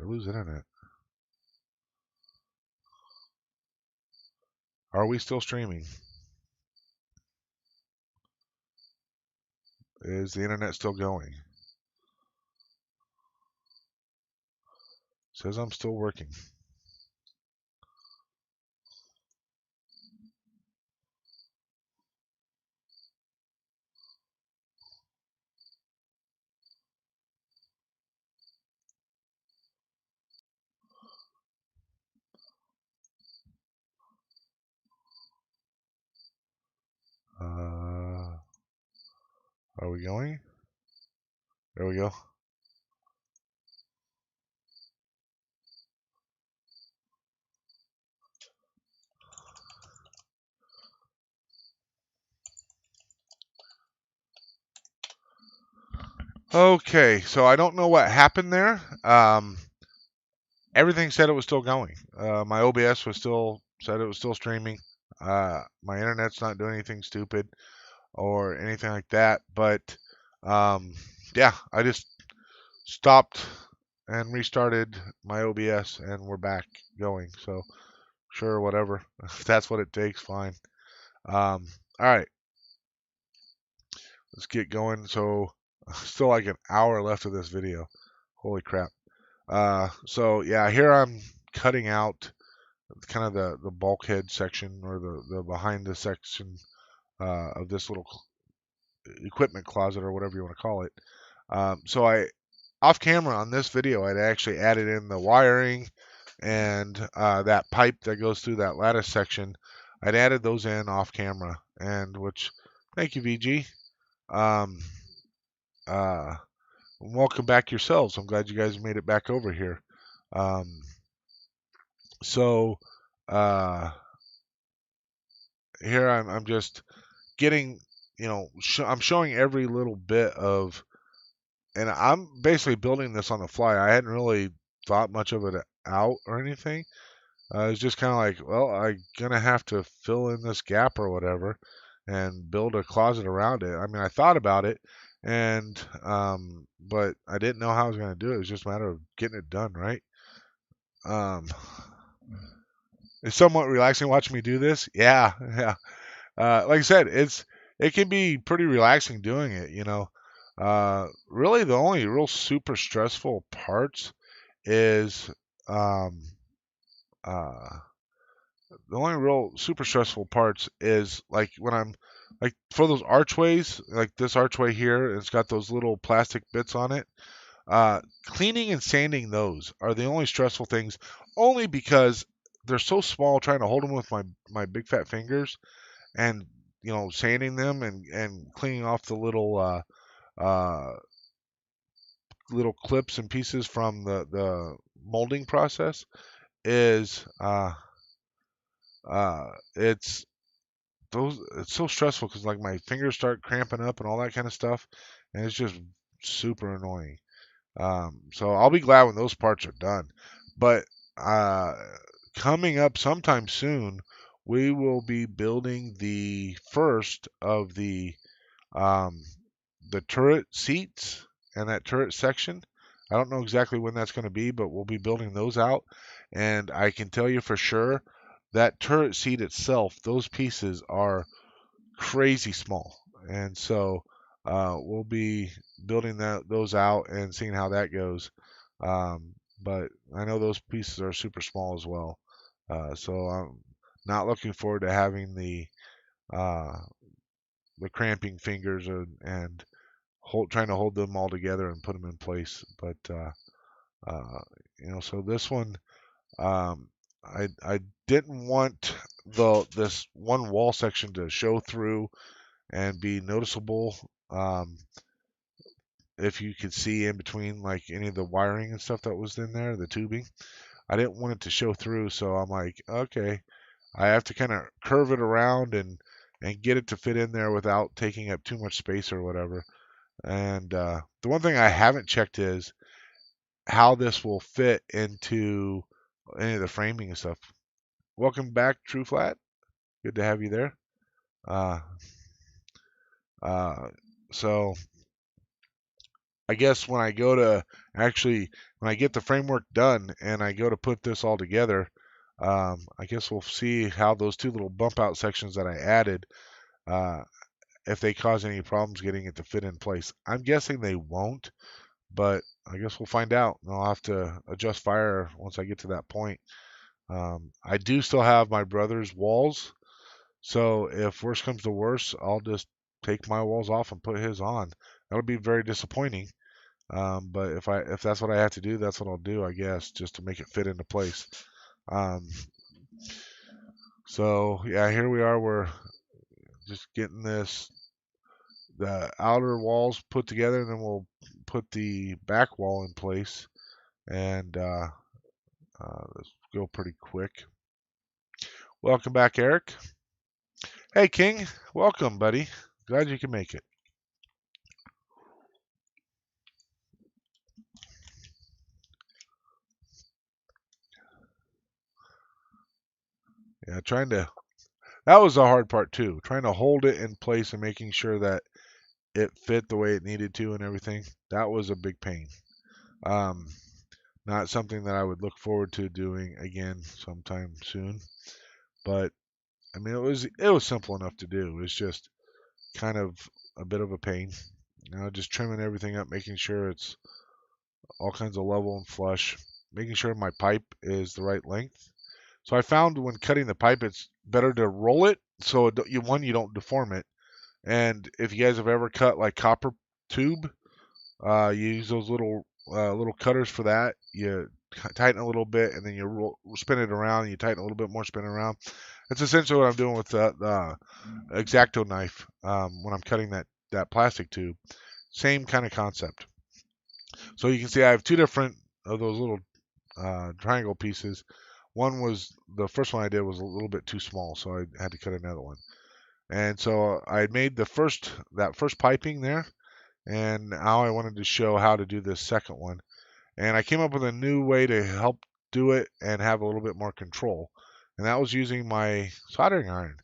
Did I lose internet? Are we still streaming? Is the internet still going? Says I'm still working. Are we going? There we go. Okay, so I don't know what happened there. Everything said it was still going. My OBS was still said it was still streaming. My internet's not doing anything stupid or anything like that. But yeah, I just stopped and restarted my OBS, and we're back going. So sure, whatever. If that's what it takes, fine. All right, let's get going. So still like an hour left of this video. Holy crap. So yeah, here I'm cutting out kind of the bulkhead section or the behind the section of this little equipment closet or whatever you want to call it. So I off camera on this video, I'd actually added in the wiring and that pipe that goes through that lattice section. I'd added those in off camera, and which thank you, VG. Um, uh, Welcome back yourselves. I'm glad you guys made it back over here. Um, so uh, here I'm just getting, I'm showing every little bit of, and I'm basically building this on the fly. I hadn't really thought much of it out or anything. It's just kind of like, well, I'm gonna have to fill in this gap or whatever, and build a closet around it. I mean, I thought about it, and but I didn't know how I was gonna do it. It was just a matter of getting it done, right? Um, it's somewhat relaxing watching me do this. Yeah, yeah. Like I said, it can be pretty relaxing doing it. Really the only real super stressful parts is um, uh, the only real super stressful parts is like when I'm like for those archways, like this archway here, it's got those little plastic bits on it. Cleaning and sanding those are the only stressful things, only because they're so small. Trying to hold them with my big fat fingers, and sanding them and cleaning off the uh, little clips and pieces from the molding process is it's those it's so stressful because like my fingers start cramping up and all that kind of stuff, and it's just super annoying. So I'll be glad when those parts are done. But uh, coming up sometime soon, we will be building the first of um, the turret seats and that turret section. I don't know exactly when that's going to be, but we'll be building those out. And I can tell you for sure that turret seat itself, those pieces are crazy small. And so we'll be building those out and seeing how that goes. But I know those pieces are super small as well. So I'm not looking forward to having uh, the cramping fingers and trying to hold them all together and put them in place. But uh, so this one, um, I didn't want this one wall section to show through and be noticeable. Um, if you could see in between like any of the wiring and stuff that was in there, the tubing, I didn't want it to show through. So I'm like, okay, I have to kind of curve it around and get it to fit in there without taking up too much space or whatever. And the one thing I haven't checked is how this will fit into any of the framing and stuff. Welcome back, True Flat. Good to have you there. Uh, uh, so I guess when I go to actually when I get the framework done and I go to put this all together, I guess we'll see how those two little bump out sections that I added, uh, if they cause any problems getting it to fit in place. I'm guessing they won't, but I guess we'll find out. And I'll have to adjust fire once I get to that point. I do still have my brother's walls, so if worse comes to worse, I'll just take my walls off and put his on. That'll be very disappointing. But if that's what I have to do, that's what I'll do, I guess, just to make it fit into place. Um, so yeah, here we are. We're just getting the outer walls put together, and then we'll put the back wall in place. And let's go pretty quick. Welcome back, Eric. Hey, King. Welcome, buddy. Glad you can make it. Yeah, that was the hard part too. Trying to hold it in place and making sure that it fit the way it needed to and everything. That was a big pain. Um, Not something that I would look forward to doing again sometime soon. But I mean, it was simple enough to do. It's just kind of a bit of a pain. Just trimming everything up, making sure it's all kinds of level and flush, making sure my pipe is the right length. So I found when cutting the pipe, it's better to roll it so you don't deform it. And if you guys have ever cut like copper tube, you use those little cutters for that. You tighten a little bit, and then you spin it around. And you tighten a little bit more, spin it around. That's essentially what I'm doing with the X-Acto knife when I'm cutting that plastic tube. Same kind of concept. So you can see I have two different of those little triangle pieces. The first one I did was a little bit too small, so I had to cut another one. And so I made that first piping there, and now I wanted to show how to do this second one. And I came up with a new way to help do it and have a little bit more control. And that was using my soldering iron.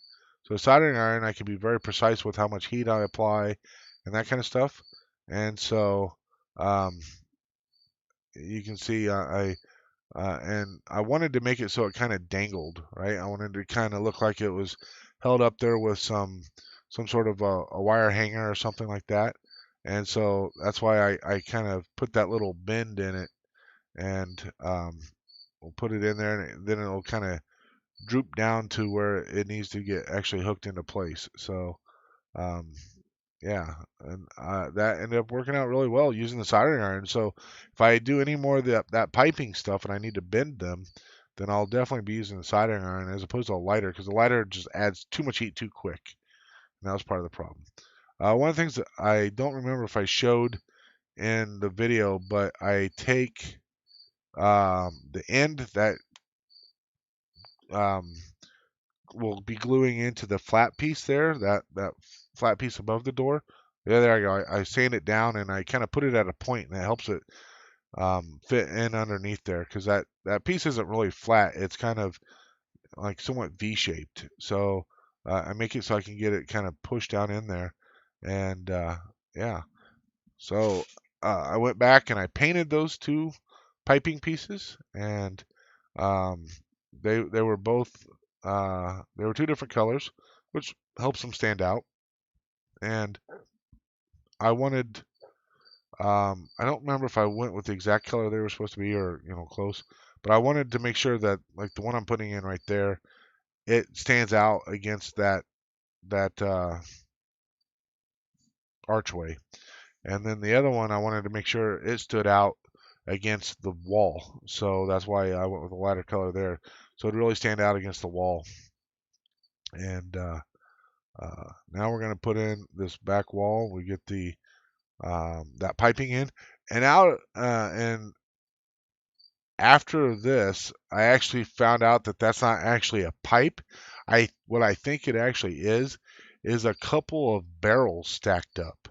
So soldering iron, I can be very precise with how much heat I apply and that kind of stuff. And so um, you can see and I wanted to make it so it kind of dangled, right? I wanted to kind of look like it was held up there with some sort of a wire hanger or something like that. And so that's why I kind of put that little bend in it, and we'll put it in there, and then it'll kind of droop down to where it needs to get actually hooked into place. So um, yeah, and that ended up working out really well using the soldering iron. So if I do any more of that piping stuff and I need to bend them, then I'll definitely be using the soldering iron as opposed to a lighter, because the lighter just adds too much heat too quick. And that was part of the problem. One of the things that I don't remember if I showed in the video, but I take the end that um, will be gluing into the flat piece there, that flat piece above the door. Yeah, there I go. I sand it down and I kind of put it at a point, and it helps it fit in underneath there, because that piece isn't really flat. It's kind of like somewhat V-shaped. So I make it so I can get it kind of pushed down in there, and yeah. So I went back and I painted those two piping pieces, and um, they were both they were two different colors, which helps them stand out. And I wanted I don't remember if I went with the exact color they were supposed to be, or close, but I wanted to make sure that like the one I'm putting in right there, it stands out against that archway. And then the other one, I wanted to make sure it stood out against the wall. So that's why I went with a lighter color there. So it'd really stand out against the wall. And now we're going to put in this back wall. We get that piping in. And after this, I actually found out that that's not actually a pipe. What I think it actually is a couple of barrels stacked up,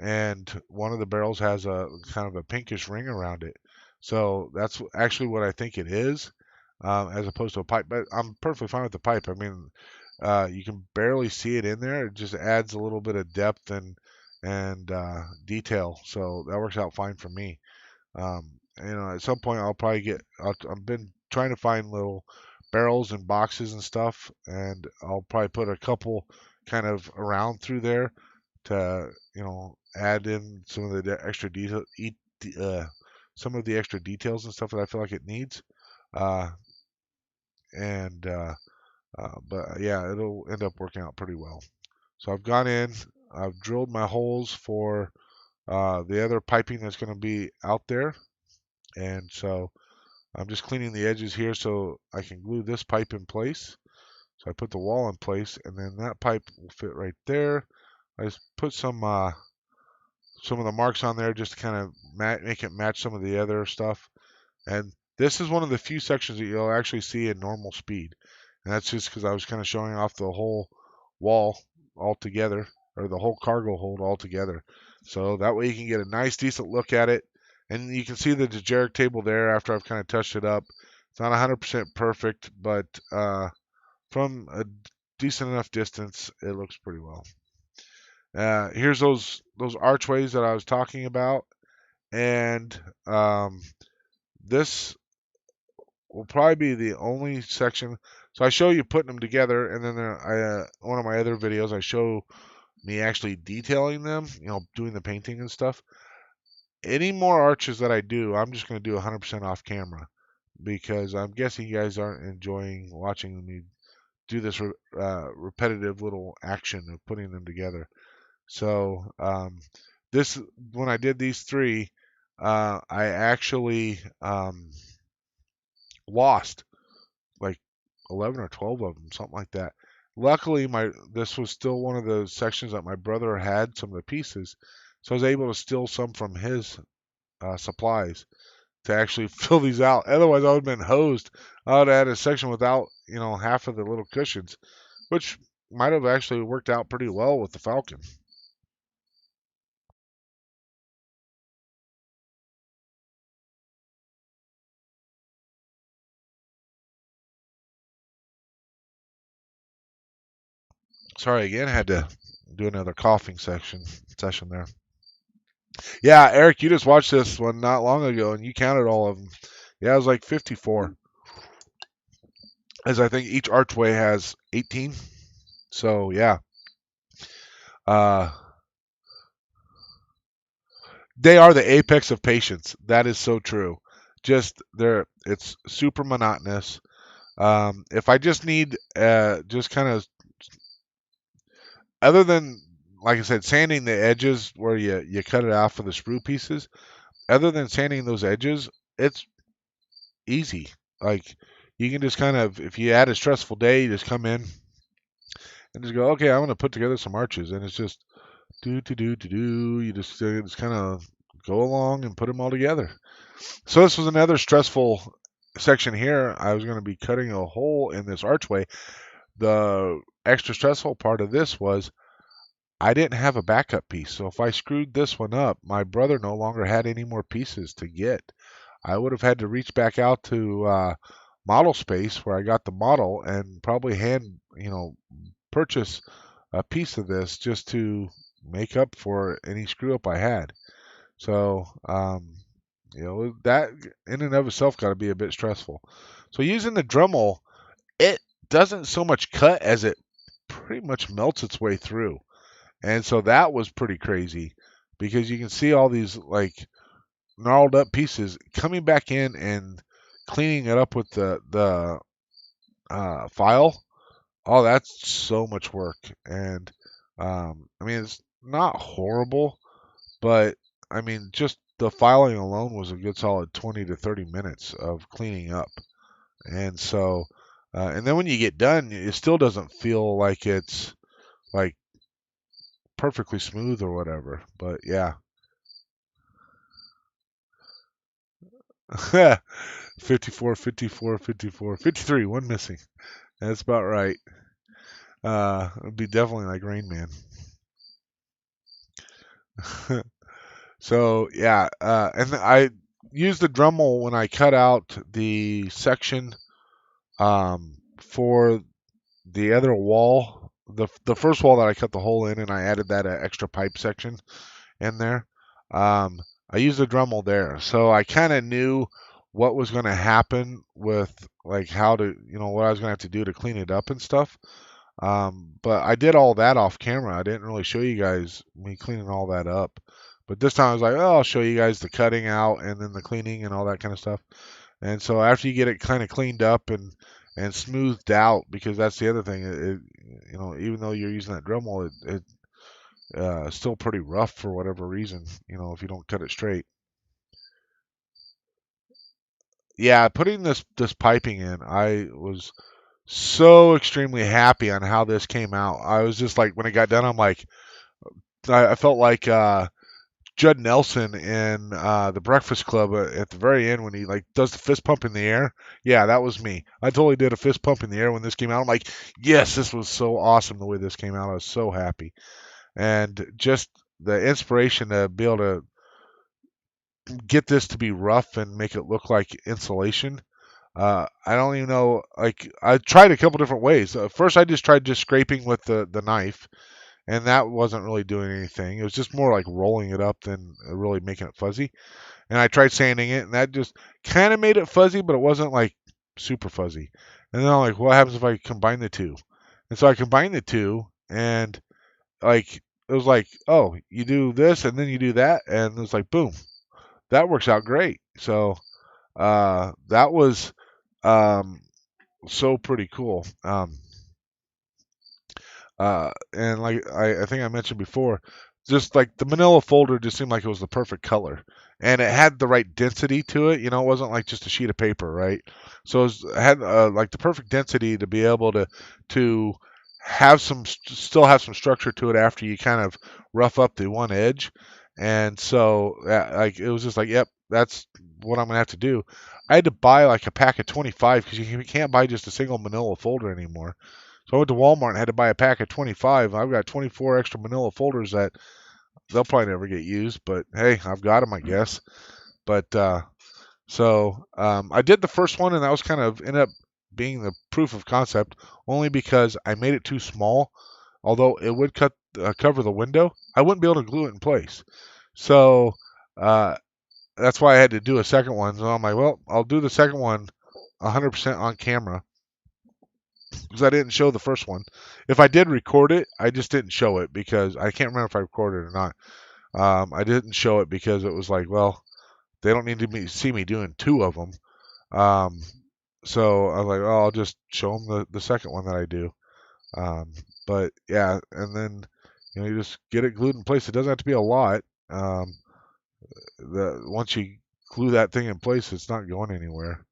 and one of the barrels has a kind of a pinkish ring around it. So that's actually what I think it is, as opposed to a pipe. But I'm perfectly fine with the pipe. I mean, you can barely see it in there. It just adds a little bit of depth and detail, so that works out fine for me. At some point I'll probably I've been trying to find little barrels and boxes and stuff, and I'll probably put a couple kind of around through there to add in some of the extra detail, some of the extra details and stuff that I feel like it needs. Uh, and But yeah, it'll end up working out pretty well. So I've gone in, I've drilled my holes for the other piping that's going to be out there, and so I'm just cleaning the edges here so I can glue this pipe in place. So I put the wall in place, and then that pipe will fit right there. I just put some of the marks on there just to kind of make it match some of the other stuff. And this is one of the few sections that you'll actually see in normal speed. And that's just because I was kind of showing off the whole wall altogether, or the whole cargo hold altogether. So that way you can get a nice, decent look at it. And you can see the dejeric table there after I've kind of touched it up. It's not 100% perfect, but from a decent enough distance, it looks pretty well. Here's those archways that I was talking about, and this will probably be the only section. So I show you putting them together, and then one of my other videos I show me actually detailing them, doing the painting and stuff. Any more arches that I do, I'm just going to do 100% off camera because I'm guessing you guys aren't enjoying watching me do this repetitive little action of putting them together. So this when I did these three, I actually lost like 11 or 12 of them, something like that. Luckily, this was still one of the sections that my brother had some of the pieces, so I was able to steal some from his supplies to actually fill these out. Otherwise, I would have been hosed. I would have had a section without, half of the little cushions, which might have actually worked out pretty well with the Falcon. Sorry again, I had to do another coughing session there. Yeah, Eric, you just watched this one not long ago, and you counted all of them. Yeah, it was like 54, as I think each archway has 18. So yeah, uh, they are the apex of patience. That is so true. It's super monotonous. If I just need, just kind of, other than, like I said, sanding the edges where you cut it out for the sprue pieces. Other than sanding those edges, it's easy. Like you can just kind of, if you had a stressful day, you just come in and just go, okay, I'm gonna put together some arches, and it's just do. You just kind of go along and put them all together. So this was another stressful section here. I was going to be cutting a hole in this archway. The extra stressful part of this was I didn't have a backup piece. So if I screwed this one up, my brother no longer had any more pieces to get. I would have had to reach back out to Model Space where I got the model and probably purchase a piece of this just to make up for any screw up I had. So, that in and of itself got to be a bit stressful. So using the Dremel, it doesn't so much cut as it pretty much melts its way through. And so that was pretty crazy because you can see all these like gnarled up pieces coming back in and cleaning it up with the file. Oh, that's so much work. And I mean, it's not horrible, but I mean, just the filing alone was a good solid 20 to 30 minutes of cleaning up. And so, and then when you get done, it still doesn't feel like it's like perfectly smooth or whatever. But yeah, 54, 54, 54, 53, one missing. That's about right. It'd be definitely like Rain Man. So yeah, and I used the Dremel when I cut out the section for the other wall the first wall that I cut the hole in, and I added that extra pipe section in there. Um, I used a Dremel there, so I kind of knew what was going to happen with like how to, what I was going to have to do to clean it up and stuff. But I did all that off camera. I didn't really show you guys me cleaning all that up. But this time I was like, oh, I'll show you guys the cutting out and then the cleaning and all that kind of stuff. And so after you get it kind of cleaned up and smoothed out, because that's the other thing, even though you're using that Dremel, it still pretty rough for whatever reason, if you don't cut it straight. Yeah, putting this piping in, I was so extremely happy on how this came out. I was just like, when it got done, I'm like, I felt like Judd Nelson in the Breakfast Club at the very end when he like does the fist pump in the air. Yeah, that was me. I totally did a fist pump in the air when this came out. I'm like, yes, this was so awesome the way this came out. I was so happy, and just the inspiration to be able to get this to be rough and make it look like insulation. I don't even know. Like I tried a couple different ways. First, I just tried scraping with the knife, and that wasn't really doing anything. It was just more like rolling it up than really making it fuzzy. And I tried sanding it, and that just kind of made it fuzzy, but it wasn't like super fuzzy. And then I'm like, what happens if I combine the two? And so I combined the two, and like it was like, oh, you do this and then you do that, and it was like, boom, that works out great. So that was um, so pretty cool. And like I think I mentioned before, just like the manila folder just seemed like it was the perfect color, and it had the right density to it. It wasn't like just a sheet of paper, right? So it had like the perfect density to be able to have still have some structure to it after you kind of rough up the one edge. And so like it was just like, yep, that's what I'm gonna have to do. I had to buy like a pack of 25 because you can't buy just a single manila folder anymore. So I went to Walmart and had to buy a pack of 25. I've got 24 extra manila folders that they'll probably never get used, but hey, I've got them, I guess. But I did the first one, and that was kind of ended up being the proof of concept, only because I made it too small. Although it would cover the window, I wouldn't be able to glue it in place. So uh, that's why I had to do a second one. So I'm like, well, I'll do the second one 100% on camera because I didn't show the first one. If I did record it, I just didn't show it because I can't remember if I recorded it or not. I didn't show it because it was like, well, they don't need to see me doing two of them. Um, so I was like, oh, I'll just show them the second one that I do. Um, but yeah, and then you just get it glued in place. It doesn't have to be a lot. Um, once you glue that thing in place, it's not going anywhere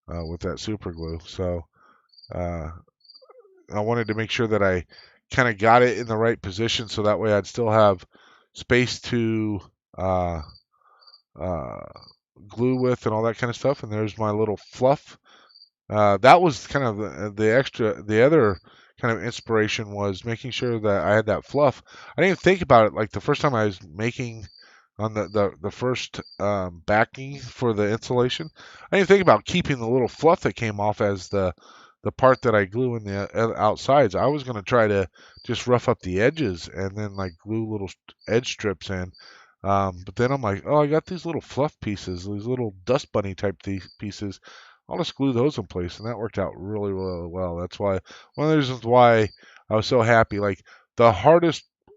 with that super glue. So uh, I wanted to make sure that I kind of got it in the right position so that way I'd still have space to uh, uh, glue with and all that kind of stuff. And there's my little fluff. That was kind of the other kind of inspiration was making sure that I had that fluff. I didn't even think about it like the first time I was making on the first backing for the insulation. I didn't think about keeping the little fluff that came off as the part that I glue in the outsides. I was going to try to just rough up the edges and then like glue little edge strips in. But then I'm like, oh, I got these little fluff pieces, these little dust bunny type pieces. I'll just glue those in place, and that worked out really, really well. That's why one of the reasons why I was so happy. Like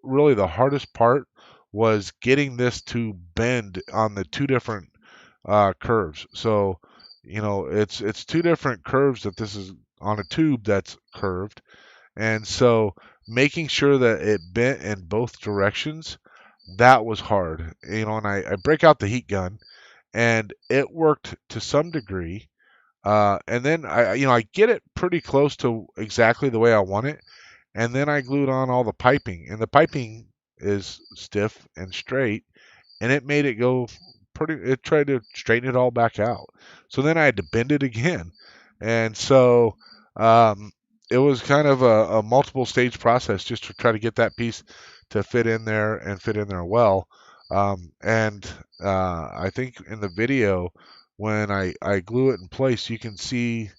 really the hardest part was getting this to bend on the two different curves. So, it's two different curves that this is on a tube that's curved, and so making sure that it bent in both directions, that was hard. And I break out the heat gun, and it worked to some degree. And then I get it pretty close to exactly the way I want it, and then I glued on all the piping, and the piping is stiff and straight, and it made it go pretty. It tried to straighten it all back out. So then I had to bend it again, and so um, it was kind of a multiple stage process just to try to get that piece to fit in there and fit in there well. And I think in the video when I glue it in place, you can see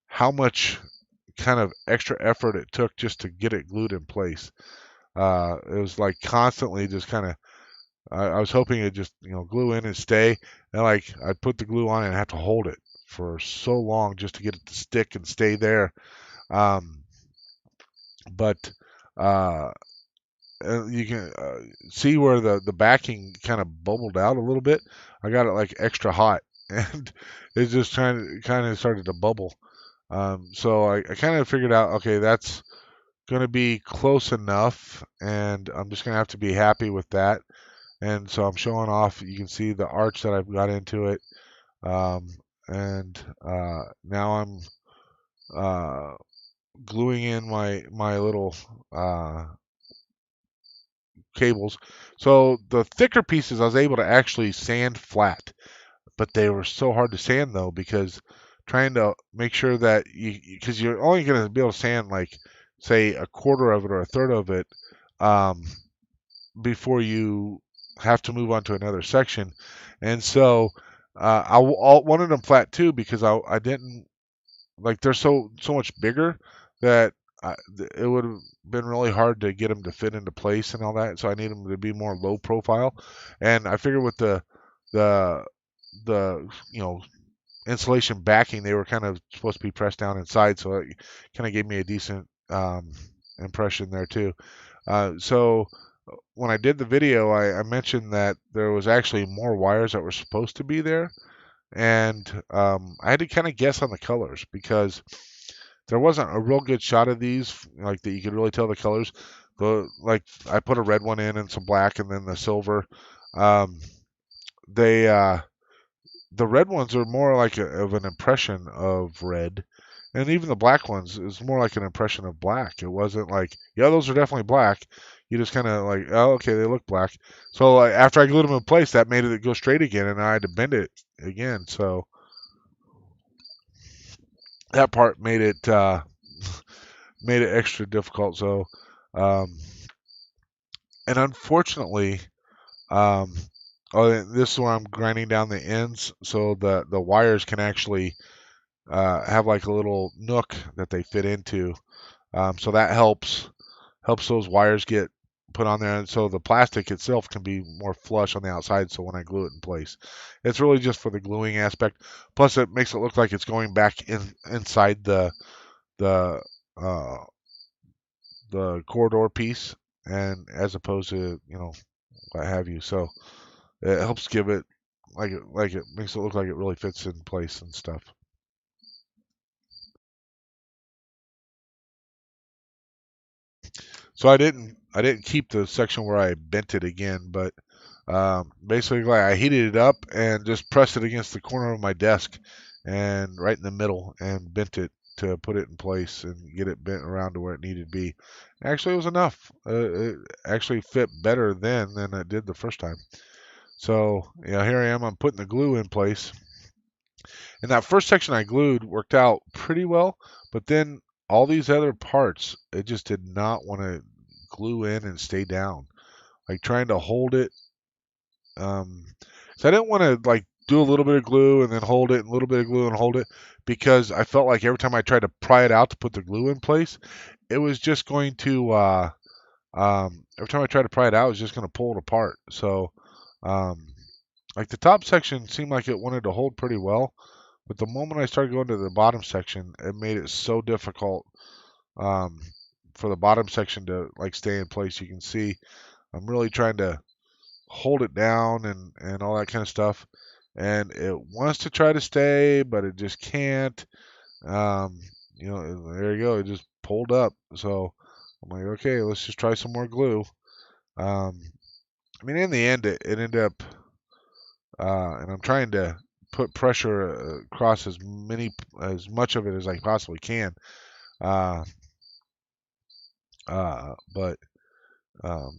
how much kind of extra effort it took just to get it glued in place. It was like constantly just kind of. I was hoping it just glue in and stay, and like I'd put the glue on and have to hold it for so long just to get it to stick and stay there. Um, but uh, you can see where the backing kind of bubbled out a little bit. I got it like extra hot, and it just kind of started to bubble. So I kind of figured out, okay, that's going to be close enough, and I'm just going to have to be happy with that. And so I'm showing off. You can see the arch that I've got into it, um, and now I'm uh, gluing in my little cables. So the thicker pieces I was able to actually sand flat, but they were so hard to sand though because trying to make sure that because you're only going to be able to sand like say a quarter of it or a third of it um, before you have to move on to another section. And so I wanted them flat too because I didn't like they're so much bigger that it would have been really hard to get them to fit into place and all that. So I need them to be more low profile. And I figured with the the insulation backing, they were kind of supposed to be pressed down inside, so it kind of gave me a decent impression there too. So when I did the video, I mentioned that there was actually more wires that were supposed to be there, and I had to kind of guess on the colors because there wasn't a real good shot of these, like that you could really tell the colors. Like I put a red one in and some black, and then the silver. Um, they the red ones are more like of an impression of red, and even the black ones is more like an impression of black. It wasn't like, yeah, those are definitely black. You just kind of like, oh, okay, they look black. So like, after I glued them in place, that made it go straight again, and I had to bend it again. So that part made it extra difficult. So, um, and unfortunately, um, oh, this is where I'm grinding down the ends, so the wires can actually have like a little nook that they fit into. So that helps those wires get put on there, and so the plastic itself can be more flush on the outside. So when I glue it in place, it's really just for the gluing aspect. Plus, it makes it look like it's going back inside the uh, the corridor piece, and as opposed to what have you. So it helps give it like it makes it look like it really fits in place and stuff. So I didn't keep the section where I bent it again, but basically I heated it up and just pressed it against the corner of my desk and right in the middle and bent it to put it in place and get it bent around to where it needed to be. Actually, it was enough. It actually fit better then than it did the first time. So yeah, here I am. I'm putting the glue in place, and that first section I glued worked out pretty well, but then all these other parts, it just did not want to glue in and stay down. Like trying to hold it. Um, so I didn't want to like do a little bit of glue and then hold it, and a little bit of glue and hold it, because I felt like every time I tried to pry it out to put the glue in place, it was just going to. Every time I tried to pry it out, it was just going to pull it apart. So, um, like the top section seemed like it wanted to hold pretty well, but the moment I started going to the bottom section, it made it so difficult um, for the bottom section to like stay in place. You can see I'm really trying to hold it down and all that kind of stuff, and it wants to try to stay, but it just can't. Um, there you go. It just pulled up. So I'm like, okay, let's just try some more glue. Um, I mean, in the end, it ended up, and I'm trying to put pressure across as much of it as I possibly can. Uh, but um,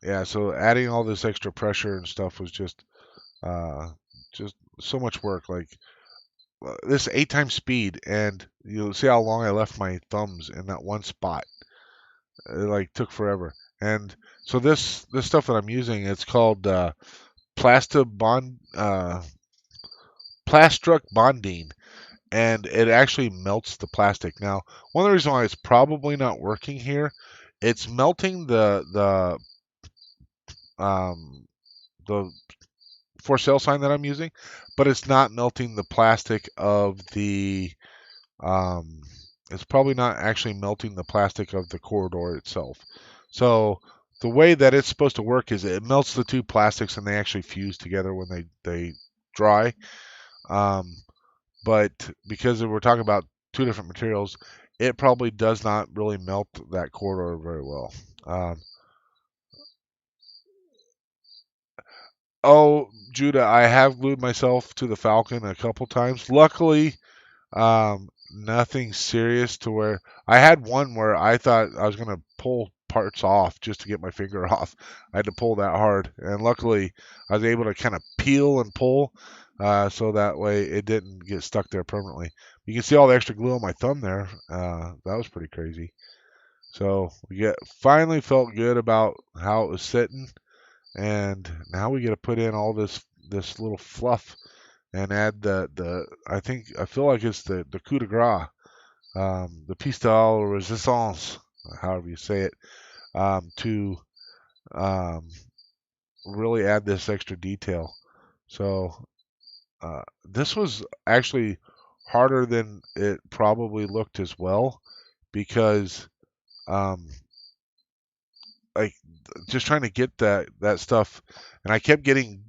yeah, so adding all this extra pressure and stuff was uh, just so much work. Like this 8 times speed, and you'll see how long I left my thumbs in that one spot. It like took forever. And so this stuff that I'm using, it's called Plasta Bond Plastruct Bondine, and it actually melts the plastic. Now, one of the reasons why it's probably not working here, it's melting um, the for sale sign that I'm using, but it's not melting the plastic of the um, it's probably not actually melting the plastic of the corridor itself. So the way that it's supposed to work is it melts the two plastics and they actually fuse together when they dry. Um, but because we're talking about two different materials, it probably does not really melt that corridor very well. Um, oh, Judah, I have glued myself to the Falcon a couple times. Luckily, nothing serious to where I had one where I thought I was gonna pull parts off just to get my finger off. I had to pull that hard, and luckily I was able to kind of peel and pull, so that way it didn't get stuck there permanently. You can see all the extra glue on my thumb there. That was pretty crazy. So we get finally felt good about how it was sitting, and now we get to put in all this little fluff and add the I feel like it's the coup de grace, the piece de resistance, however you say it, to um, really add this extra detail. So this was actually harder than it probably looked as well, because um, like just trying to get that stuff, and I kept getting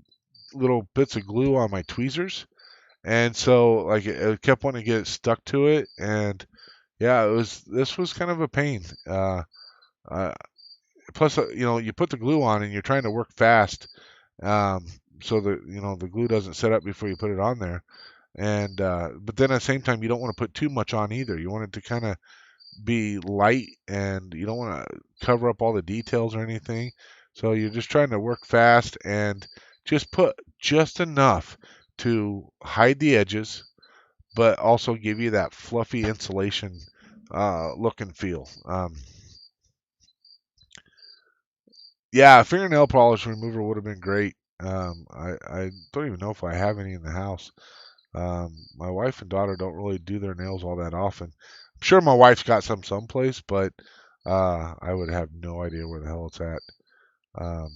little bits of glue on my tweezers, and so like it kept wanting to get stuck to it, and yeah, this was kind of a pain. Uh, Plus, you put the glue on and you're trying to work fast, um, so that the glue doesn't set up before you put it on there. And but then at the same time, you don't want to put too much on either. You want it to kind of be light, and you don't want to cover up all the details or anything. So you're just trying to work fast and just put just enough to hide the edges, but also give you that fluffy insulation look and feel. Yeah, fingernail polish remover would have been great. I don't even know if I have any in the house. My wife and daughter don't really do their nails all that often. I'm sure my wife's got some someplace, but I would have no idea where the hell it's at. Um,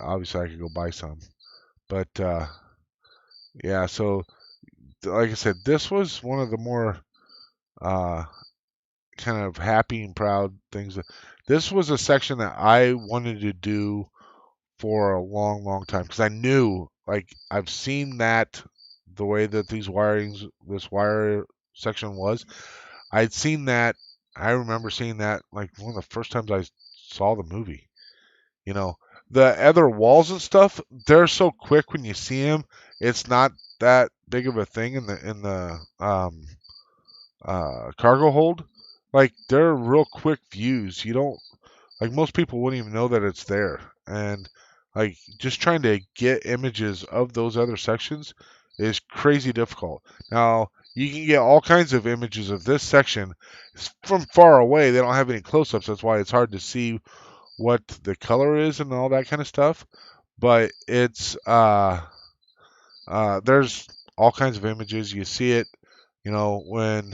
Obviously, I could go buy some, but yeah. So, like I said, this was one of the more uh, kind of happy and proud things. This was a section that I wanted to do for a long, long time, because I knew, like, I've seen that the way that this wire section was. I'd seen that. I remember seeing that like one of the first times I saw the movie. You know, the other walls and stuff, they're so quick when you see them. It's not that big of a thing in the cargo hold. Like, they're real quick views. You don't like most people wouldn't even know that it's there. And like just trying to get images of those other sections is crazy difficult. Now, you can get all kinds of images of this section from far away. They don't have any close-ups. That's why it's hard to see what the color is and all that kind of stuff. But it's there's all kinds of images. You see it, when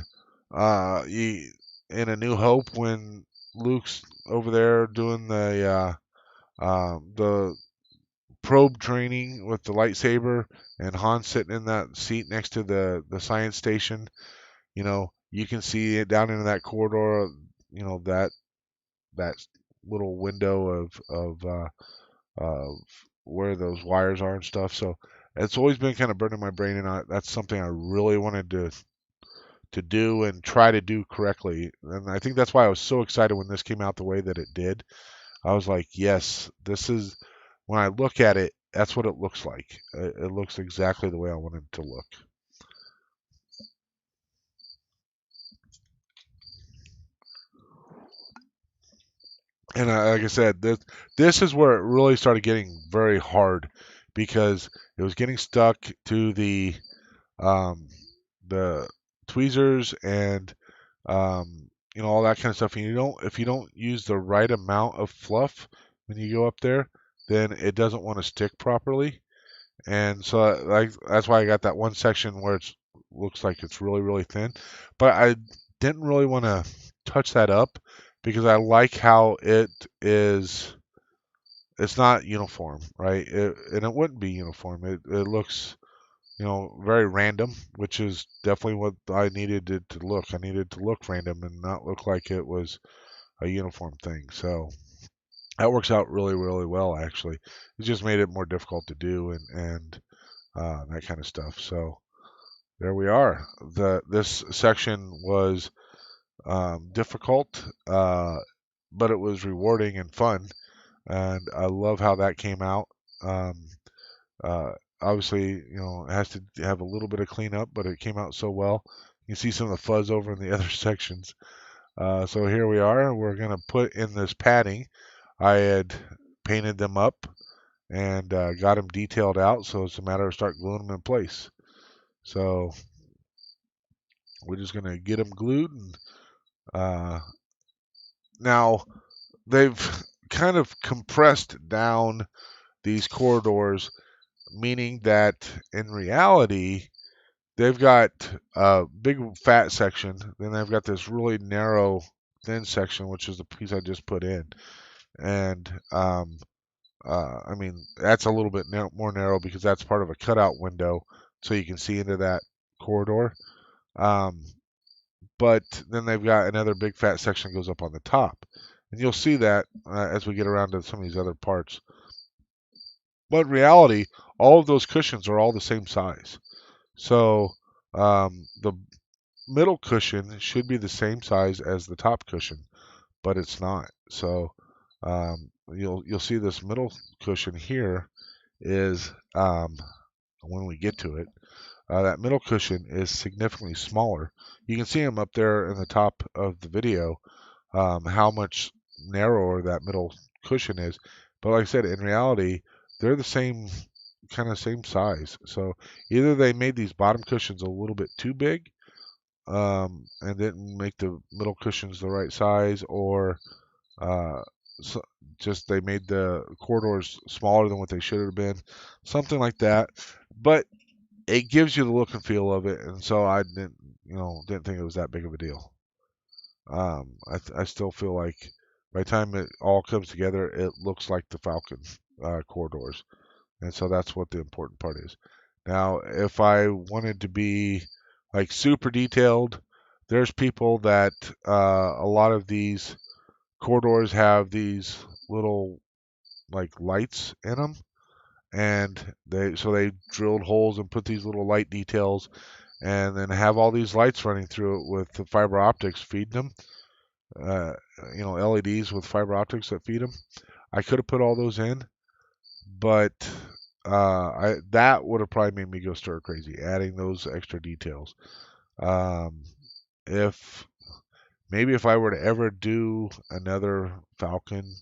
you in A New Hope, when Luke's over there doing the probe training with the lightsaber, and Han sitting in that seat next to the science station. You can see it down into that corridor. That little window of where those wires are and stuff. So it's always been kind of burning my brain, and that's something I really wanted to do and try to do correctly. And I think that's why I was so excited when this came out the way that it did. I was like, yes, this is, when I look at it, that's what it looks like. It looks exactly the way I want it to look. And like I said, this is where it really started getting very hard, because it was getting stuck to um, the tweezers and all that kind of stuff. And if you don't use the right amount of fluff when you go up there, then it doesn't want to stick properly. And so, like, that's why I got that one section where it's looks like it's really, really thin. But I didn't really want to touch that up because I like how it is. It's not uniform, right? And it wouldn't be uniform. It looks, very random, which is definitely what I needed it to look. I needed it to look random and not look like it was a uniform thing. So that works out really, really well, actually. It just made it more difficult to do and that kind of stuff. So there we are. This section was difficult, but it was rewarding and fun, and I love how that came out. Um, uh, Obviously, it has to have a little bit of cleanup, but it came out so well. You can see some of the fuzz over in the other sections. So here we are. We're going to put in this padding. I had painted them up and got them detailed out, so it's a matter of start gluing them in place. So we're just going to get them glued. And now they've kind of compressed down these corridors, meaning that in reality, they've got a big fat section, then they've got this really narrow thin section, which is the piece I just put in. And I mean, that's a little bit more narrow because that's part of a cutout window, so you can see into that corridor. Um, but then they've got another big fat section that goes up on the top. And you'll see that as we get around to some of these other parts. But in reality, all of those cushions are all the same size. So the middle cushion should be the same size as the top cushion, but it's not. So you'll see this middle cushion here is when we get to it, that middle cushion is significantly smaller. You can see them up there in the top of the video, how much narrower that middle cushion is. But like I said, in reality, they're the same size. So either they made these bottom cushions a little bit too big, and didn't make the middle cushions the right size, or uh, so just they made the corridors smaller than what they should have been, something like that. But it gives you the look and feel of it, and so I didn't think it was that big of a deal. I still feel like by the time it all comes together, it looks like the Falcon corridors, and so that's what the important part is. Now, if I wanted to be like super detailed, there's people that a lot of these corridors have these little like lights in them, and they drilled holes and put these little light details, and then have all these lights running through it with the fiber optics feeding them. Uh, LEDs with fiber optics that feed them. I could have put all those in, but that would have probably made me go stir crazy, adding those extra details. Um, if Maybe if I were to ever do another Falcon,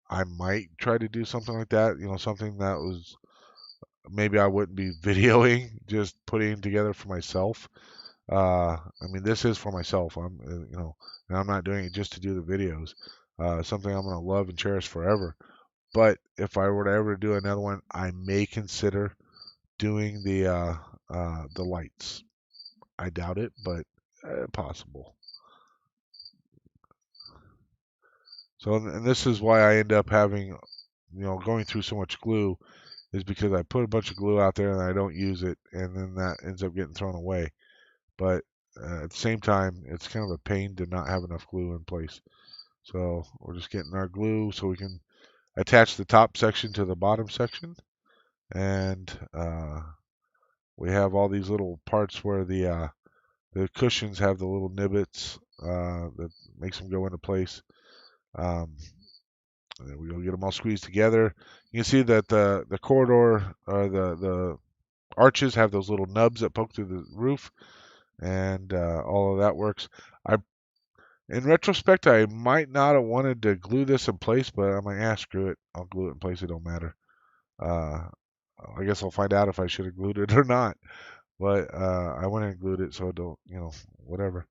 I might try to do something like that. Something that was maybe I wouldn't be videoing, just putting together for myself. I mean, this is for myself. And I'm not doing it just to do the videos. Something I'm gonna love and cherish forever. But if I were to ever do another one, I may consider doing the lights. I doubt it, but possible. So, and this is why I end up having, going through so much glue, is because I put a bunch of glue out there and I don't use it, and then that ends up getting thrown away. But at the same time, it's kind of a pain to not have enough glue in place. So we're just getting our glue so we can attach the top section to the bottom section, and we have all these little parts where the cushions have the little nibbits that makes them go into place. Um, and then we go get them all squeezed together. You can see that the corridor, the arches have those little nubs that poke through the roof, and all of that works. In retrospect, I might not have wanted to glue this in place, but I'm like, screw it, I'll glue it in place. It don't matter. Uh, I guess I'll find out if I should have glued it or not. But I went and glued it, so don't, whatever.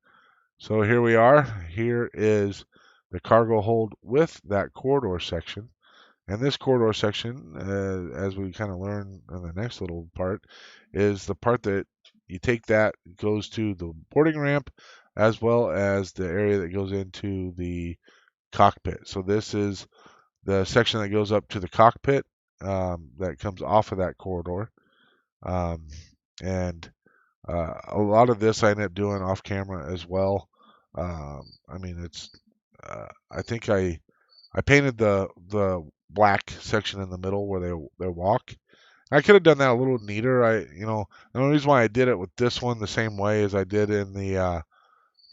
So here we are. Here is the cargo hold with that corridor section. And this corridor section, as we kind of learn in the next little part, is the part that you take that, it goes to the boarding ramp, as well as the area that goes into the cockpit. So this is the section that goes up to the cockpit, that comes off of that corridor. Um, and a lot of this I end up doing off camera as well. I mean, I think I painted the black section in the middle where they walk. I could have done that a little neater. The only reason why I did it with this one the same way as I did in the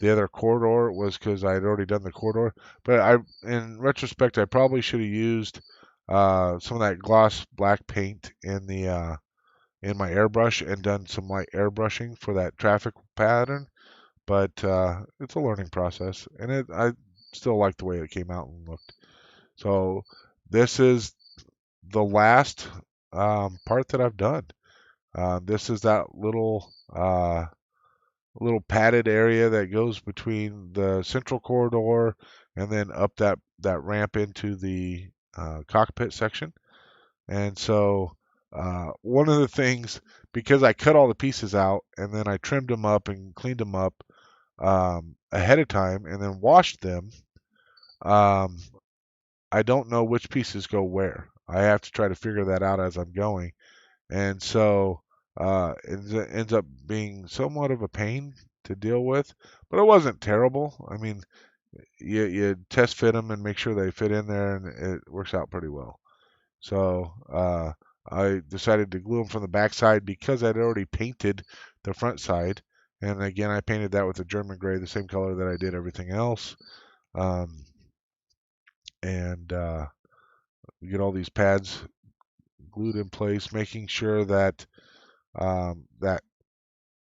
other corridor was because I had already done the corridor. But in retrospect, I probably should have used some of that gloss black paint in my airbrush and done some light airbrushing for that traffic pattern. But it's a learning process, and I still like the way it came out and looked. So this is the last part that I've done. This is that little padded area that goes between the central corridor and then up that ramp into the cockpit section. And so one of the things, because I cut all the pieces out and then I trimmed them up and cleaned them up ahead of time and then washed them, um, I don't know which pieces go where. I have to try to figure that out as I'm going. And so it ends up being somewhat of a pain to deal with, but it wasn't terrible. I mean, you test fit them and make sure they fit in there, and it works out pretty well. So I decided to glue them from the back side because I'd already painted the front side, and again I painted that with a German gray, the same color that I did everything else. Um, and get all these pads glued in place, making sure that that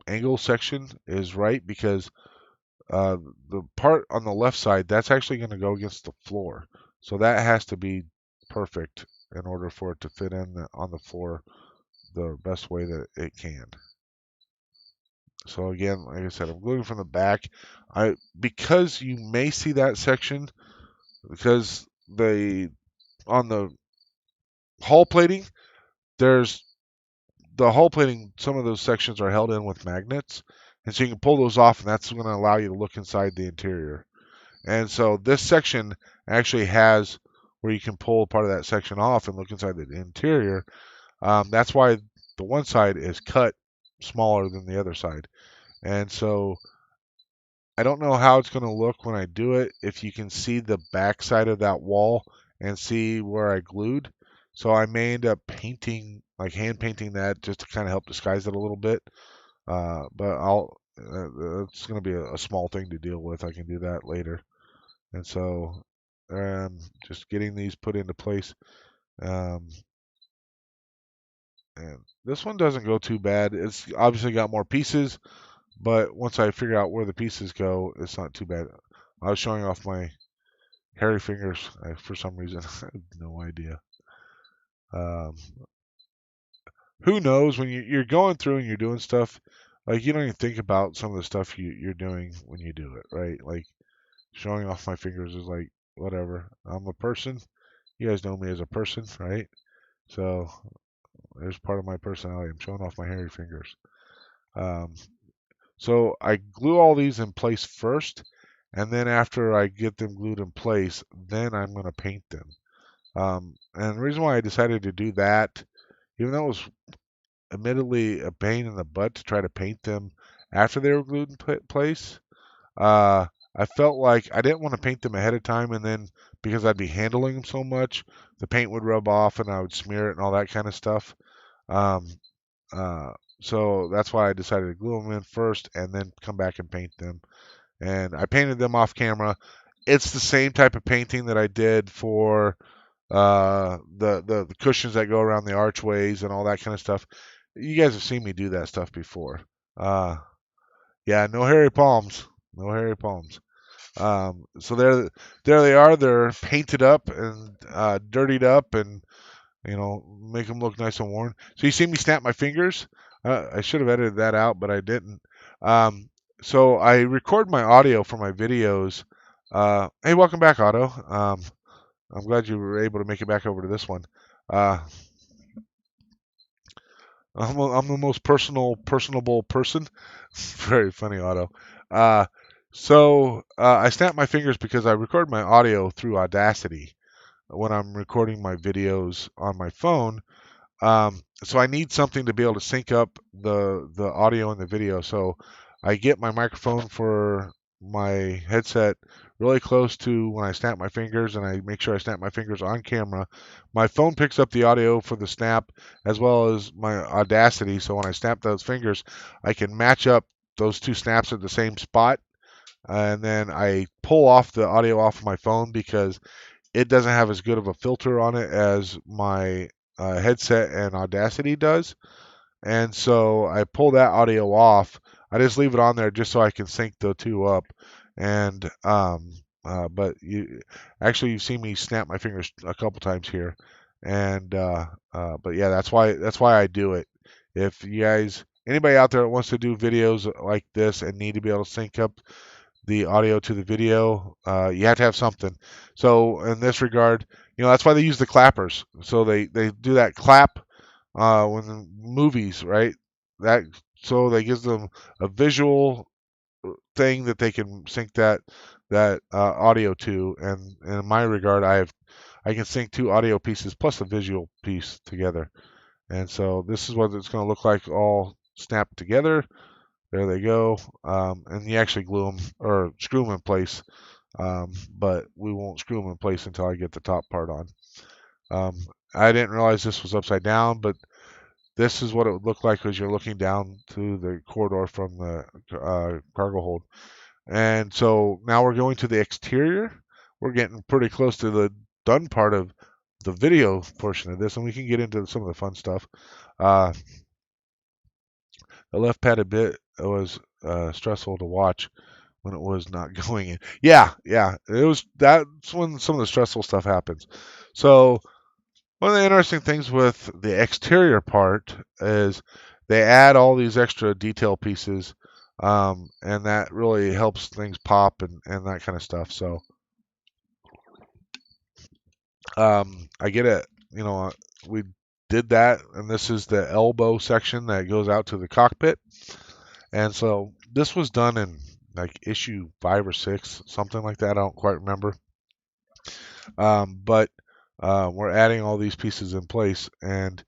angle section is right because the part on the left side that's actually going to go against the floor, so that has to be perfect in order for it to fit in on the floor the best way that it can. So again, like I said, I'm gluing from the back. Because you may see that section because on the hull plating, there's the hull plating, some of those sections are held in with magnets, and so you can pull those off, and that's going to allow you to look inside the interior. And so this section actually has where you can pull part of that section off and look inside the interior. That's why the one side is cut smaller than the other side. And so I don't know how it's going to look when I do it, if you can see the back side of that wall and see where I glued. So I may end up painting, like hand painting that just to kind of help disguise it a little bit. But it's going to be a small thing to deal with. I can do that later. And so just getting these put into place. Um, and this one doesn't go too bad. It's obviously got more pieces, but once I figure out where the pieces go, it's not too bad. I was showing off my hairy fingers for some reason. I have no idea. Um, who knows when you're going through and you're doing stuff, like you don't even think about some of the stuff you're doing when you do it, right? Like showing off my fingers is like whatever. I'm a person. You guys know me as a person, right? So there's part of my personality. I'm showing off my hairy fingers. Um, so I glue all these in place first, and then after I get them glued in place, then I'm going to paint them. And the reason why I decided to do that, even though it was admittedly a pain in the butt to try to paint them after they were glued in place, I felt like I didn't want to paint them ahead of time, and then because I'd be handling them so much, the paint would rub off and I would smear it and all that kind of stuff. Um, uh, so that's why I decided to glue them in first and then come back and paint them. And I painted them off camera. It's the same type of painting that I did for the cushions that go around the archways and all that kind of stuff. You guys have seen me do that stuff before. Uh, yeah, no hairy palms. No hairy palms. So there they are. They're painted up and dirtied up, and make them look nice and worn. So you see me snap my fingers. I should have edited that out, but I didn't. So I record my audio for my videos. Hey, welcome back, Otto. I'm glad you were able to make it back over to this one. Uh, I'm the most personable person. Very funny, Otto. Uh, I snap my fingers because I record my audio through Audacity when I'm recording my videos on my phone. So I need something to be able to sync up the audio and the video. So I get my microphone for my headset really close to when I snap my fingers, and I make sure I snap my fingers on camera. My phone picks up the audio for the snap as well as my Audacity. So when I snap those fingers, I can match up those two snaps at the same spot. And then I pull off the audio off my phone because it doesn't have as good of a filter on it as my headset and Audacity does. And so I pull that audio off. I just leave it on there just so I can sync the two up. And but you've seen me snap my fingers a couple times here. And but yeah, that's why I do it. If you guys anybody out there that wants to do videos like this and need to be able to sync up the audio to the video, you have to have something. So in this regard, that's why they use the clappers. So they do that clap when the movies, right? That so that gives them a visual thing that they can sync that audio to. And in my regard, I can sync two audio pieces plus a visual piece together. And so this is what it's going to look like all snapped together. There they go. And you actually glue them or screw them in place. But we won't screw them in place until I get the top part on. Um, I didn't realize this was upside down, but this is what it would look like as you're looking down through the corridor from the cargo hold. And so now we're going to the exterior. We're getting pretty close to the done part of the video portion of this, and we can get into some of the fun stuff. Uh, the left padded bit was stressful to watch when it was not going in. Yeah, it was. That's when some of the stressful stuff happens. So one of the interesting things with the exterior part is they add all these extra detail pieces, and that really helps things pop and that kind of stuff. So I get it. We did that, and this is the elbow section that goes out to the cockpit. And so this was done in like issue 5 or 6, something like that. I don't quite remember. But we're adding all these pieces in place, and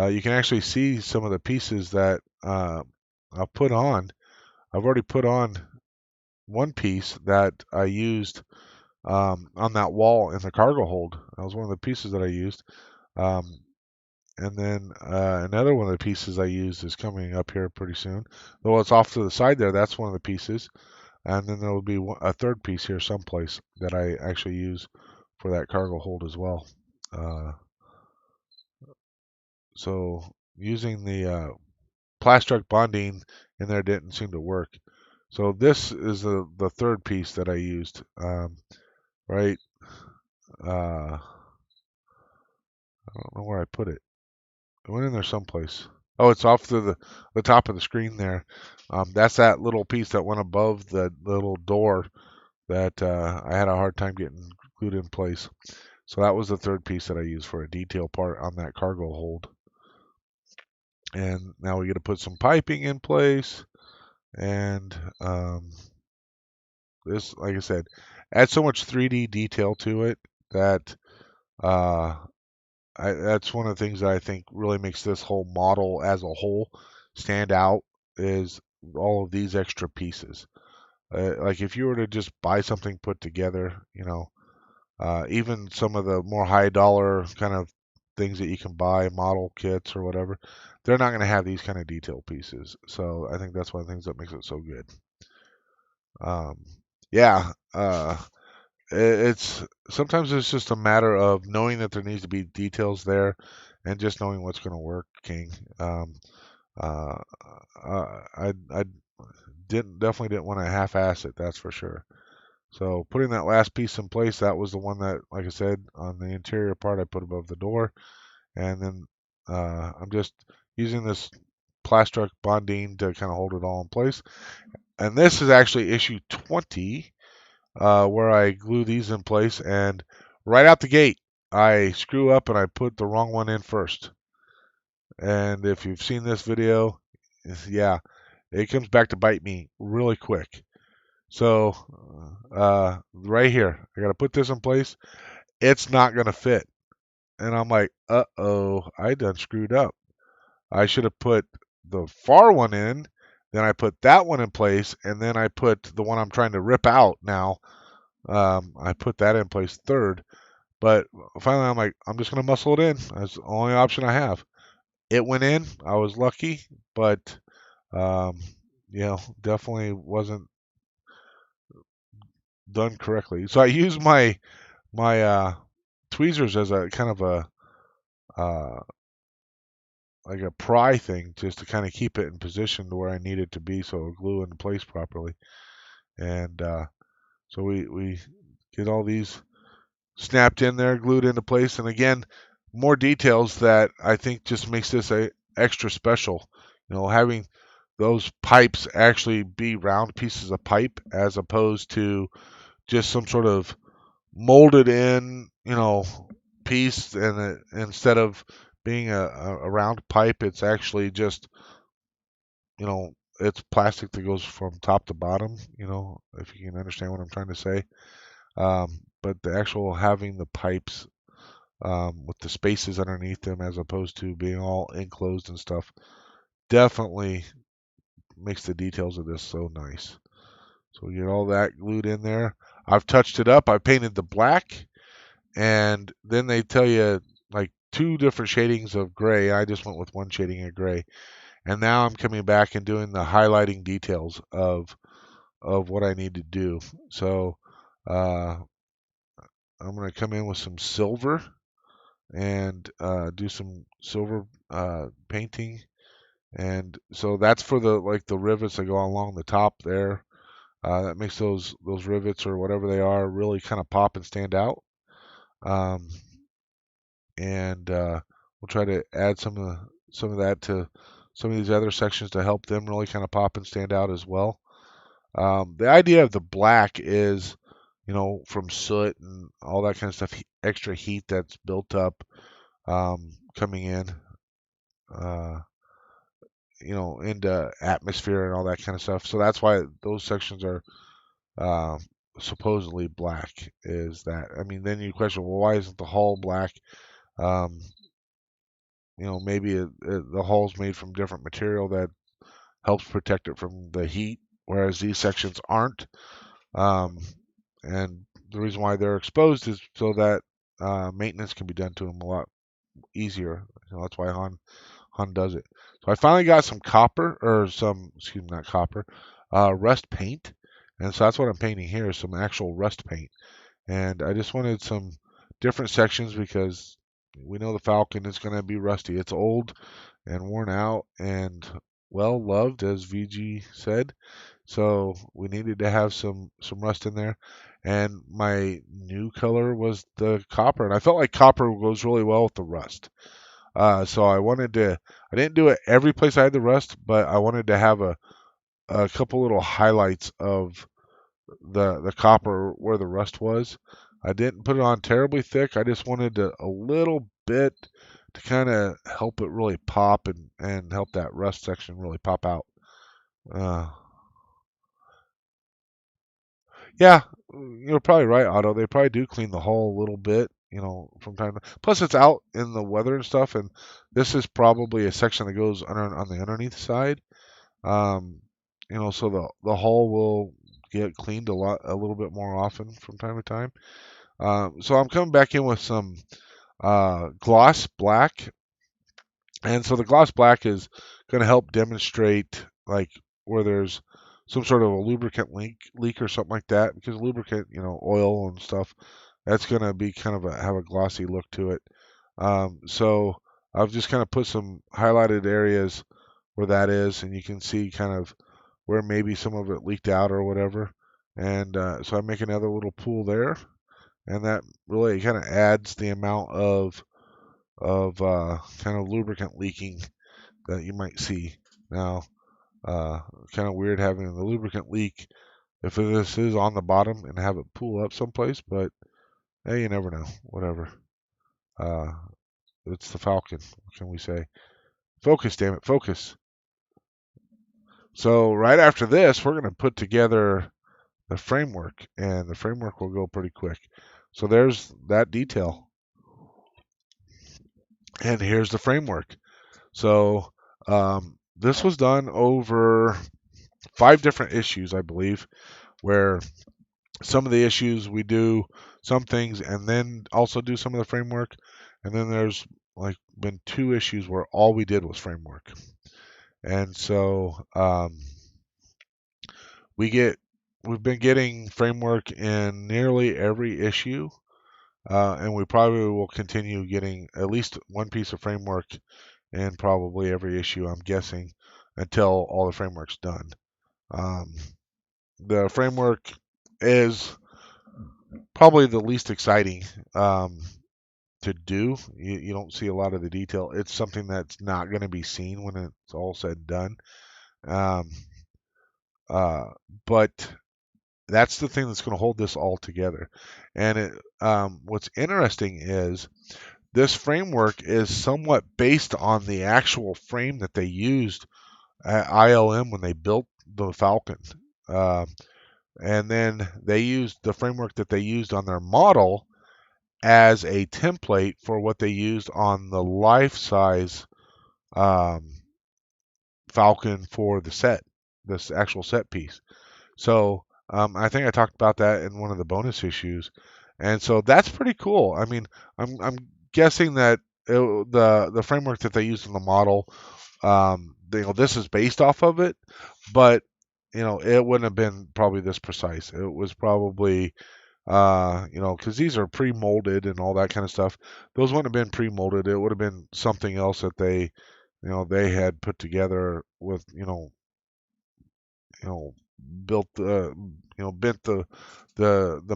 you can actually see some of the pieces that I've put on. I've already put on one piece that I used on that wall in the cargo hold. That was one of the pieces that I used. Um, and then another one of the pieces I used is coming up here pretty soon. Though it's off to the side there, that's one of the pieces. And then there will be a third piece here someplace that I actually use for that cargo hold as well. Uh, so using the plastic bonding in there didn't seem to work. So this is the third piece that I used. Right. I don't know where I put it. It went in there someplace. Oh, it's off to the top of the screen there. That's that little piece that went above the little door that I had a hard time getting glued in place. So that was the third piece that I used for a detail part on that cargo hold. And now we get to put some piping in place. And this, like I said, adds so much 3D detail to it that uh, that's one of the things that I think really makes this whole model as a whole stand out is all of these extra pieces. Like if you were to just buy something put together, even some of the more high dollar kind of things that you can buy, model kits or whatever, they're not going to have these kind of detail pieces. So I think that's one of the things that makes it so good. Um, yeah, it's sometimes it's just a matter of knowing that there needs to be details there, and just knowing what's going to work, King. Uh, I definitely didn't want to half-ass it, that's for sure. So putting that last piece in place, that was the one that, like I said, on the interior part, I put above the door, and then I'm just using this plastic bonding to kind of hold it all in place. And this is actually issue 20, where I glue these in place, and right out the gate, I screw up and I put the wrong one in first. And if you've seen this video, yeah, it comes back to bite me really quick. So, right here, I got to put this in place. It's not going to fit. And I'm like, uh-oh, I done screwed up. I should have put the far one in, then I put that one in place, and then I put the one I'm trying to rip out now. I put that in place third. But finally, I'm like, I'm just going to muscle it in. That's the only option I have. It went in. I was lucky, but um, definitely wasn't done correctly. So I used my tweezers as a kind of a uh, like a pry thing just to kind of keep it in position to where I need it to be so it'll glue into place properly. And so we get all these snapped in there, glued into place. And again, more details that I think just makes this a extra special. Having those pipes actually be round pieces of pipe as opposed to just some sort of molded in, piece, and instead of being a round pipe, it's actually just, it's plastic that goes from top to bottom, if you can understand what I'm trying to say. But the actual having the pipes with the spaces underneath them as opposed to being all enclosed and stuff definitely makes the details of this so nice. So we get all that glued in there. I've touched it up. I painted the black, and then they tell you like two different shadings of gray. I just went with one shading of gray, and now I'm coming back and doing the highlighting details of what I need to do. So uh, I'm going to come in with some silver and do some silver painting, and so that's for the rivets that go along the top there. That makes those rivets or whatever they are really kind of pop and stand out. Um, and we'll try to add some of that to some of these other sections to help them really kind of pop and stand out as well. The idea of the black is, from soot and all that kind of stuff, extra heat that's built up coming in, uh, into atmosphere and all that kind of stuff. So that's why those sections are uh, supposedly black. Is that? I mean, then you question, well, why isn't the hull black? Um, maybe the hull's made from different material that helps protect it from the heat, whereas these sections aren't. Um, and the reason why they're exposed is so that maintenance can be done to them a lot easier. That's why Han does it. So I finally got some copper, or some, excuse me, not copper, rust paint. And so that's what I'm painting here, is some actual rust paint. And I just wanted some different sections because we know the Falcon is going to be rusty. It's old and worn out and well loved, as VG said. So we needed to have some rust in there. And my new color was the copper, and I felt like copper goes really well with the rust. So I didn't do it every place I had the rust, but I wanted to have a couple little highlights of the copper where the rust was. I didn't put it on terribly thick. I just wanted a little bit to kind of help it really pop and help that rust section really pop out. Uh, yeah, you're probably right, Otto. They probably do clean the hull a little bit, from time to time. Plus, it's out in the weather and stuff, and this is probably a section that goes on the underneath side. Um, so the hull will get cleaned a little bit more often from time to time. So I'm coming back in with some gloss black, and so the gloss black is going to help demonstrate like where there's some sort of a lubricant leak or something like that, because lubricant, oil and stuff, that's going to be kind of have a glossy look to it. So I've just kind of put some highlighted areas where that is, and you can see kind of where maybe some of it leaked out or whatever. And so I make another little pool there, and that really kind of adds the amount of kind of lubricant leaking that you might see. Now, kind of weird having the lubricant leak if this is on the bottom and have it pool up someplace, but hey, you never know. Whatever. Uh, it's the Falcon. What can we say? Focus, damn it, focus. So right after this, we're going to put together the framework, and the framework will go pretty quick. So there's that detail, and here's the framework. So this was done over 5 different issues, I believe, where some of the issues we do some things and then also do some of the framework, and then there's like been 2 issues where all we did was framework. And so we get we've been getting framework in nearly every issue, and we probably will continue getting at least one piece of framework in probably every issue, I'm guessing, until all the framework's done. Um, the framework is probably the least exciting to do. You don't see a lot of the detail. It's something that's not going to be seen when it's all said and done. Um, uh, but that's the thing that's going to hold this all together. And what's interesting is this framework is somewhat based on the actual frame that they used at ILM when they built the Falcon. Uh, and then they used the framework that they used on their model as a template for what they used on the life size um, Falcon for the set, this actual set piece. So I think I talked about that in one of the bonus issues, and so that's pretty cool. I mean, I'm guessing that the framework that they used in the model, this is based off of it, but it wouldn't have been probably this precise. It was probably because these are pre-molded and all that kind of stuff. Those wouldn't have been pre-molded. It would have been something else that they had put together with, you know, built bent the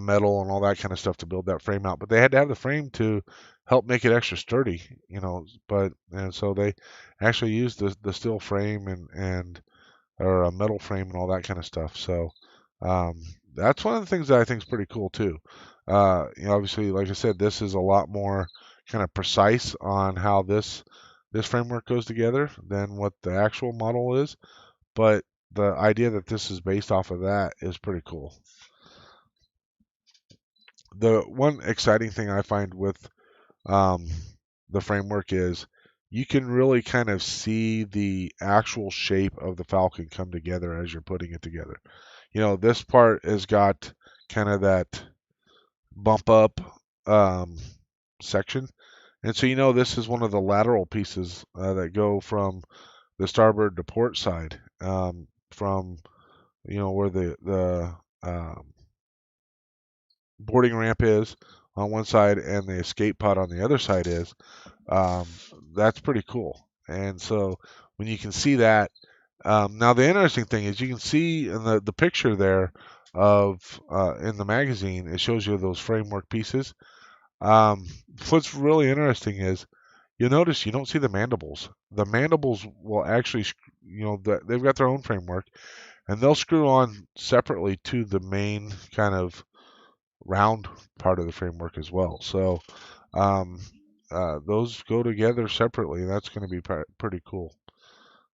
metal and all that kind of stuff to build that frame out. But they had to have the frame to help make it extra sturdy, and so they actually used the steel frame and or a metal frame and all that kind of stuff. So um, that's one of the things that I think is pretty cool too. Obviously, like I said, this is a lot more kind of precise on how this framework goes together than what the actual model is. But the idea that this is based off of that is pretty cool. The one exciting thing I find with um, the framework is you can really kind of see the actual shape of the Falcon come together as you're putting it together. This part has got kind of that bump up um, section. And so this is one of the lateral pieces that go from the starboard to port side, from where the boarding ramp is on one side and the escape pod on the other side is. Um, that's pretty cool. And so when you can see that, now the interesting thing is you can see in the picture there of in the magazine, it shows you those framework pieces. What's really interesting is you'll notice you don't see the mandibles. The mandibles will actually, they've got their own framework, and they'll screw on separately to the main kind of round part of the framework as well. So um, those go together separately, and that's going to be pretty cool.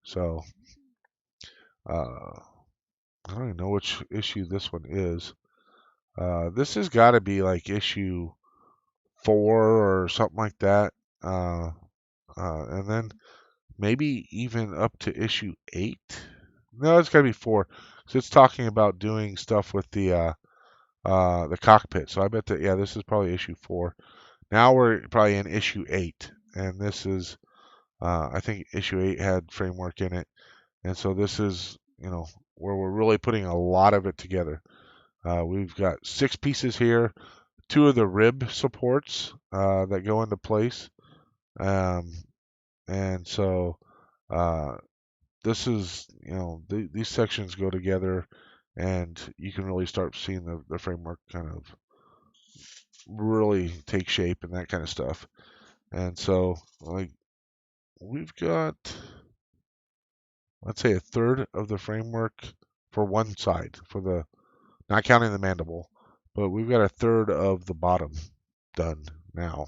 So uh, I don't even know which issue this one is. This has got to be like issue 4 or something like that. Uh, and then maybe even up to issue 8. No, it's got to be 4. So it's talking about doing stuff with the cockpit. So I bet that, yeah, this is probably issue 4. Now we're probably in issue 8, and this is I think issue 8 had framework in it, and so this is where we're really putting a lot of it together. We've got 6 pieces here, 2 of the rib supports that go into place, um, and so uh, this is these sections go together, and you can really start seeing the framework kind of really take shape and that kind of stuff. And so like we've got, let's say, a third of the framework for one side, for the not counting the mandible, but we've got a third of the bottom done now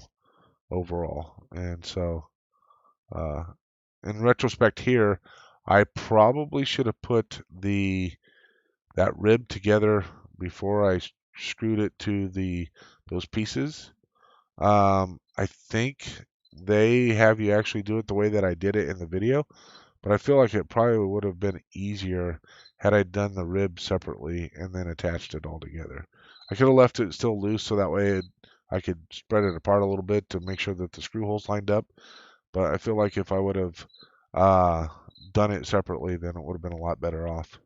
overall. And so uh, in retrospect here, I probably should have put that rib together before I screwed it to those pieces. I think they have you actually do it the way that I did it in the video, but I feel like it probably would have been easier had I done the rib separately and then attached it all together. I could have left it still loose so that way I could spread it apart a little bit to make sure that the screw holes lined up. But I feel like if I would have uh, done it separately, then it would have been a lot better off.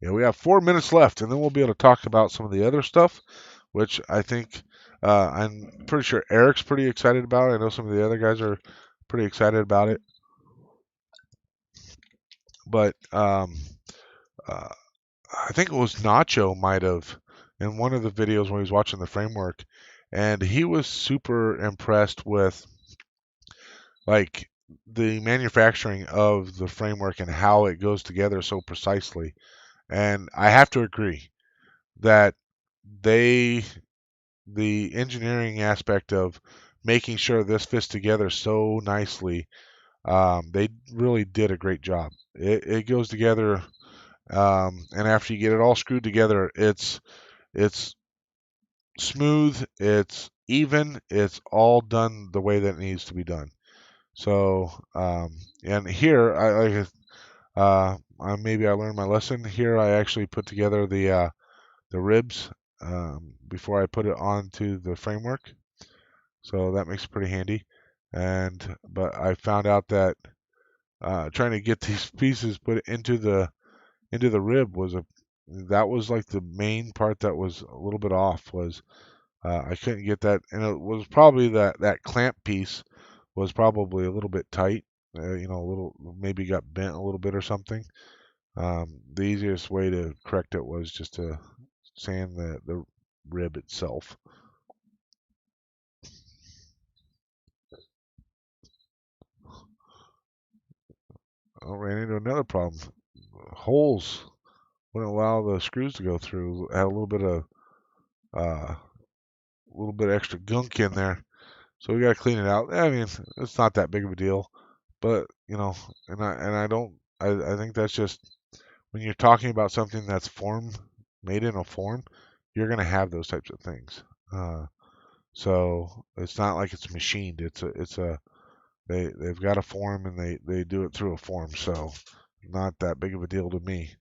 Yeah, we have 4 minutes left, and then we'll be able to talk about some of the other stuff, which I think I'm pretty sure Eric's pretty excited about. I know some of the other guys are pretty excited about it, but uh, I think it was Nacho might have in one of the videos when he was watching the framework, and he was super impressed with like the manufacturing of the framework and how it goes together so precisely. And I have to agree that they the engineering aspect of making sure this fits together so nicely, they really did a great job. It goes together, and after you get it all screwed together, it's smooth, it's even, it's all done the way that it needs to be done. So, and here maybe I learned my lesson. Here I actually put together the ribs before I put it onto the framework. So that makes it pretty handy. But I found out that trying to get these pieces put into the rib that was like the main part that was a little bit off was I couldn't get that, and it was probably that clamp piece was probably a little bit tight. A little maybe got bent a little bit or something. The easiest way to correct it was just to sand the rib itself. I ran into another problem. Holes wouldn't allow the screws to go through. Had uh, a little bit extra gunk in there, so we got to clean it out. I mean, it's not that big of a deal, but and I don't. I think that's just when you're talking about something that's made in a form, you're gonna have those types of things. So it's not like it's machined. They've got a form and they do it through a form. So not that big of a deal to me.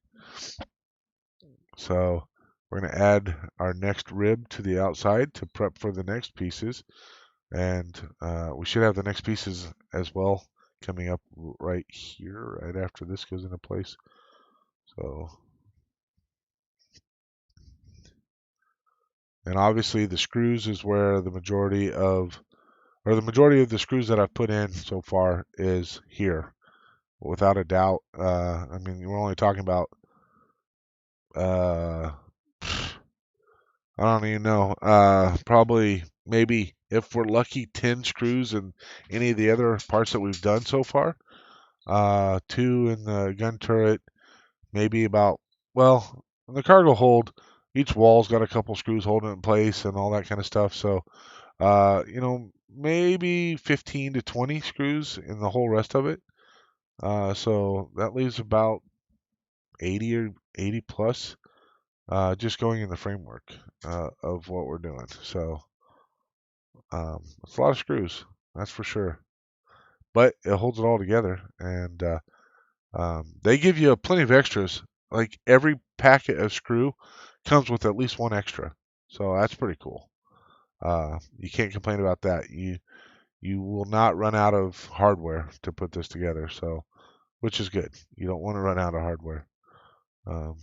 So we're going to add our next rib to the outside to prep for the next pieces. And we should have the next pieces as well coming up right here, right after this goes into place. So, and obviously the screws is where the majority of the screws that I've put in so far is here, without a doubt. I mean, we're only talking about uh, I don't even know. Probably maybe if we're lucky, 10 screws in any of the other parts that we've done so far. Two in the gun turret, maybe about well, in the cargo hold, each wall's got a couple screws holding it in place and all that kind of stuff. So, maybe 15 to 20 screws in the whole rest of it. So that leaves about 80 or 80 plus just going in the framework of what we're doing. So it's a lot of screws, that's for sure. But it holds it all together, and they give you plenty of extras. Like every packet of screw comes with at least one extra, so that's pretty cool. You can't complain about that. You will not run out of hardware to put this together, so which is good. You don't want to run out of hardware. Um,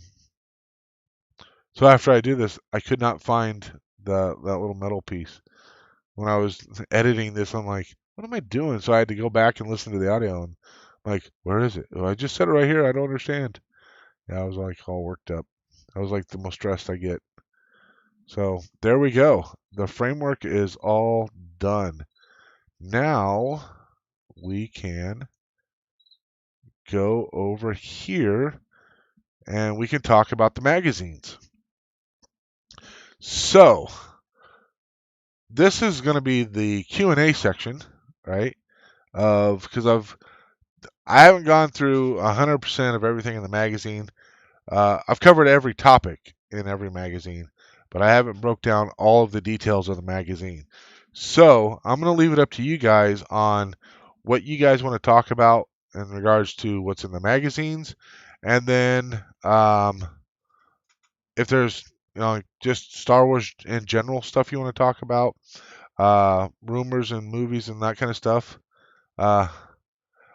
so after I do this, I could not find that little metal piece. When I was editing this, I'm like, what am I doing? So I had to go back and listen to the audio and I'm like, where is it? Oh, I just said it right here. I don't understand. Yeah, I was like all worked up. I was like the most stressed I get. So there we go. The framework is all done. Now we can go over here and we can talk about the magazines. So this is going to be the Q&A section, right? Of because I haven't gone through 100% of everything in the magazine. I've covered every topic in every magazine, but I haven't broke down all of the details of the magazine. So I'm going to leave it up to you guys on what you guys want to talk about in regards to what's in the magazines, and then if there's just Star Wars in general stuff you want to talk about, rumors and movies and that kind of stuff. Uh,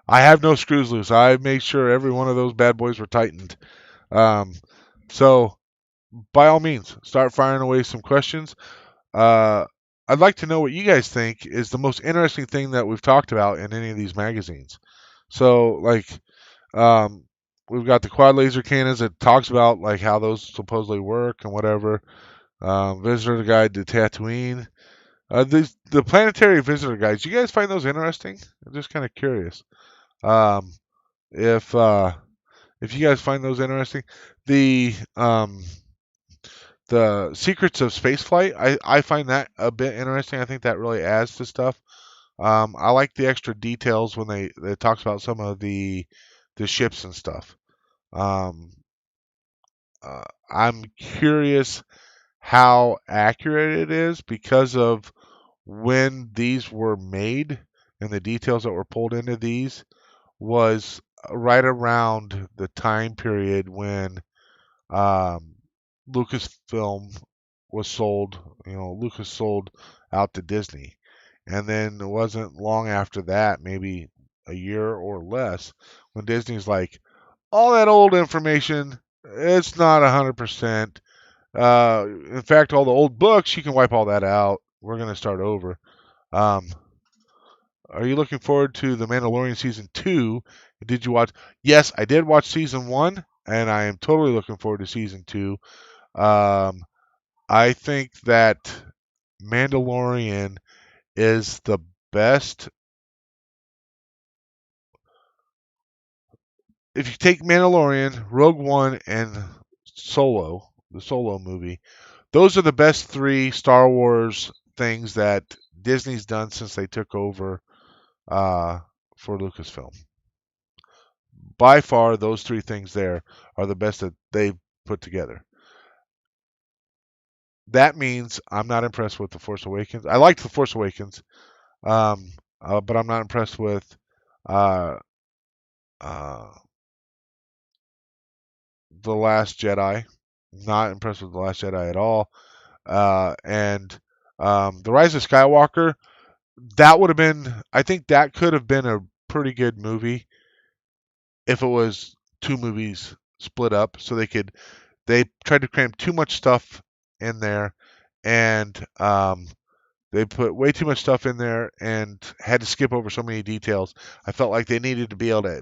I have no screws loose. I made sure every one of those bad boys were tightened. Um, so by all means, start firing away some questions. Uh, I'd like to know what you guys think is the most interesting thing that we've talked about in any of these magazines. So, like, um, we've got the quad laser cannons that talks about like how those supposedly work and whatever. Visitor guide to Tatooine. The planetary visitor guides. You guys find those interesting? I'm just kind of curious. Um, if uh, if you guys find those interesting, the um, the secrets of spaceflight, I find that a bit interesting. I think that really adds to stuff. I like the extra details when they talks about some of the ships and stuff. Um, I'm curious how accurate it is because of when these were made and the details that were pulled into these was right around the time period when um, Lucasfilm was sold. Lucas sold out to Disney, and then it wasn't long after that, maybe a year or less, when Disney's like, all that old information, it's not 100%. In fact, all the old books, you can wipe all that out. We're gonna start over. Um, are you looking forward to The Mandalorian season 2? Did you watch? Yes, I did watch season 1, and I am totally looking forward to season 2. Um, I think that Mandalorian is the best. If you take Mandalorian, Rogue One, and Solo, the Solo movie, those are the best three Star Wars things that Disney's done since they took over uh, for Lucasfilm. By far, those three things there are the best that they've put together. That means I'm not impressed with The Force Awakens. I liked The Force Awakens, but I'm not impressed with uh, uh, The Last Jedi. Not impressed with The Last Jedi at all. And The Rise of Skywalker, that would have been, I think that could have been a pretty good movie if it was two movies split up so they tried to cram too much stuff in there, and they put way too much stuff in there and had to skip over so many details. I felt like they needed to be able to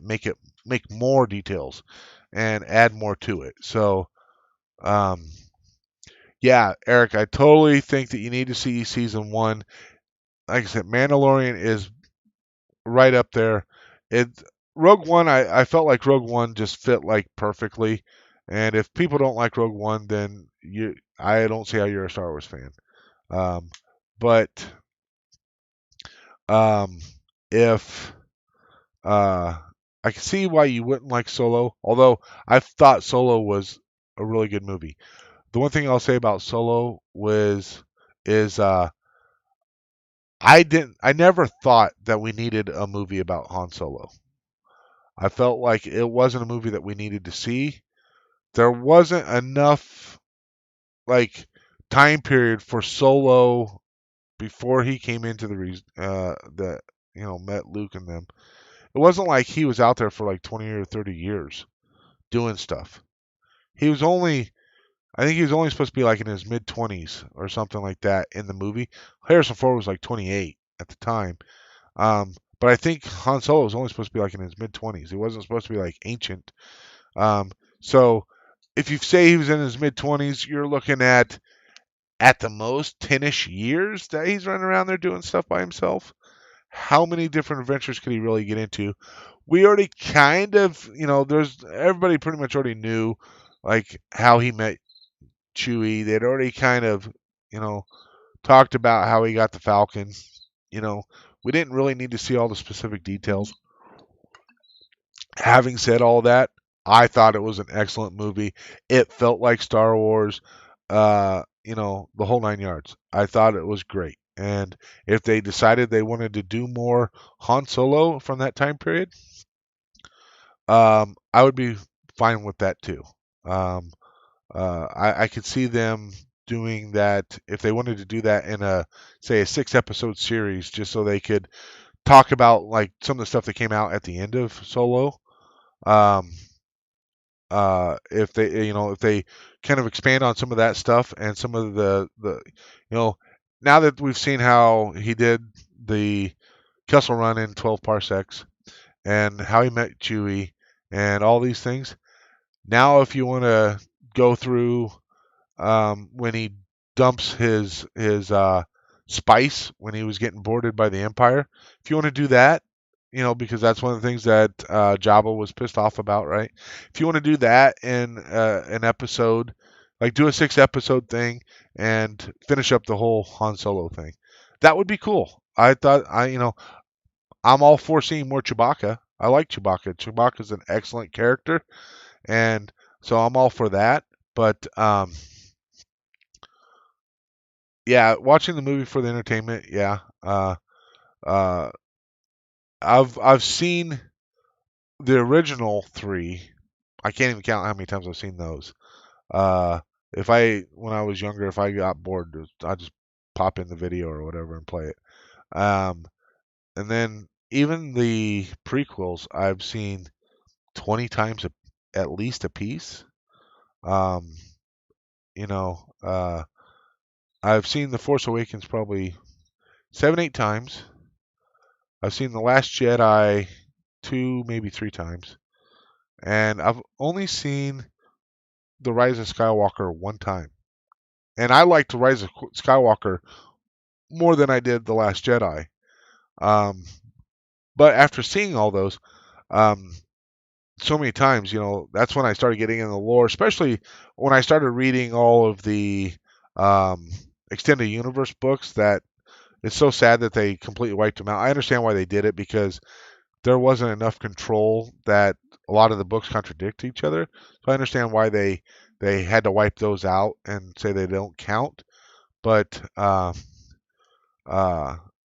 make more details and add more to it. So um, yeah, Eric, I totally think that you need to see season 1. Like I said, Mandalorian is right up there. It Rogue One, I felt like Rogue One just fit like perfectly. And if people don't like Rogue One, then I don't see how you're a Star Wars fan. Um, but um, if uh, I can see why you wouldn't like Solo, although I thought Solo was a really good movie. The one thing I'll say about Solo is I never thought that we needed a movie about Han Solo. I felt like it wasn't a movie that we needed to see. There wasn't enough like time period for Solo before he came into the met Luke and them. It wasn't like he was out there for like 20 or 30 years doing stuff. He was only I think he was only supposed to be like in his mid 20s or something like that in the movie. Harrison Ford was like 28 at the time. But I think Han Solo was only supposed to be like in his mid 20s. He wasn't supposed to be like ancient. So if you say he was in his mid 20s, you're looking at the most 10ish years that he's running around there doing stuff by himself. How many different adventures could he really get into? We already kind of, there's everybody pretty much already knew like how he met Chewie. They'd already kind of, you know, talked about how he got the Falcon. You know, we didn't really need to see all the specific details. Having said all that, I thought it was an excellent movie. It felt like Star Wars, the whole 9 yards. I thought it was great. And if they decided they wanted to do more Han Solo from that time period, I would be fine with that too. Um, I could see them doing that if they wanted to do that in say, a 6 episode series, just so they could talk about like some of the stuff that came out at the end of Solo. Um, if they kind of expand on some of that stuff and some of you know, now that we've seen how he did the Kessel Run in 12 parsecs and how he met Chewie and all these things. Now, if you want to go through when he dumps his spice when he was getting boarded by the Empire, if you want to do that, because that's one of the things that Jabba was pissed off about, right? If you want to do that in an episode, like do a 6 episode thing and finish up the whole Han Solo thing, that would be cool. I thought I'm all for seeing more Chewbacca. I like Chewbacca. Chewbacca's an excellent character, and so I'm all for that. But yeah, watching the movie for the entertainment, yeah. Uh, I've seen the original three. I can't even count how many times I've seen those. Uh, if when I was younger, if I got bored, I just pop in the video or whatever and play it. And then even the prequels, I've seen 20 times at least a piece. Um, you know, uh, I've seen The Force Awakens probably 7, 8 times. I've seen The Last Jedi 2, maybe 3 times, and I've only seen The Rise of Skywalker 1 time. And I liked The Rise of Skywalker more than I did The Last Jedi. Um, but after seeing all those um, so many times, that's when I started getting in the lore, especially when I started reading all of the um, extended universe books. That it's so sad that they completely wiped them out. I understand why they did it, because there wasn't enough control, that a lot of the books contradict each other. So I understand why they had to wipe those out and say they don't count. But uh,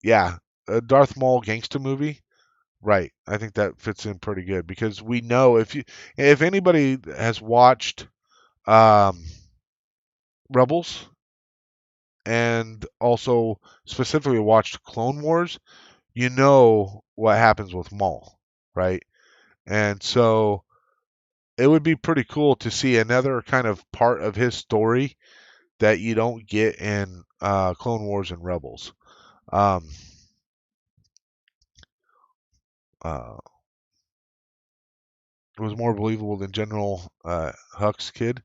yeah, a Darth Maul gangster movie, right? I think that fits in pretty good, because we know, if anybody has watched um, Rebels and also specifically watched Clone Wars, you know what happens with Maul, right? And so it would be pretty cool to see another kind of part of his story that you don't get in Clone Wars and Rebels. Um, uh, it was more believable than General Huck's kid.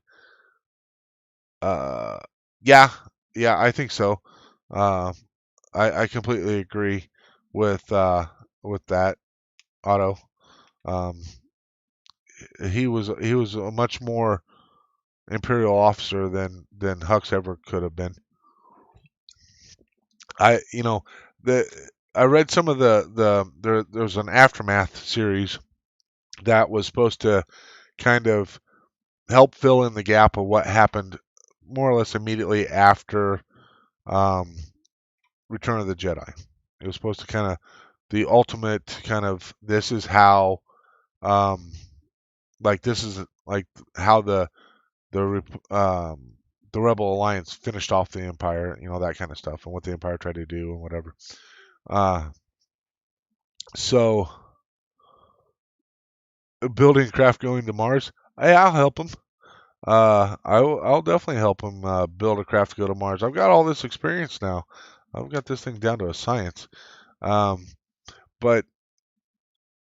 Uh, yeah, yeah, I think so. Uh, I completely agree with that, Otto. Um, he was a much more Imperial officer than Hux ever could have been. I you know the I read some of there was an aftermath series that was supposed to kind of help fill in the gap of what happened more or less immediately after um, Return of the Jedi. It was supposed to kind of the ultimate kind of, this is how um, this is like how the the Rebel Alliance finished off the Empire, that kind of stuff, and what the Empire tried to do and whatever. Uh, so building craft going to Mars, hey, I'll help him. I'll definitely help him build a craft to go to Mars. I've got all this experience now. I've got this thing down to a science. Um, but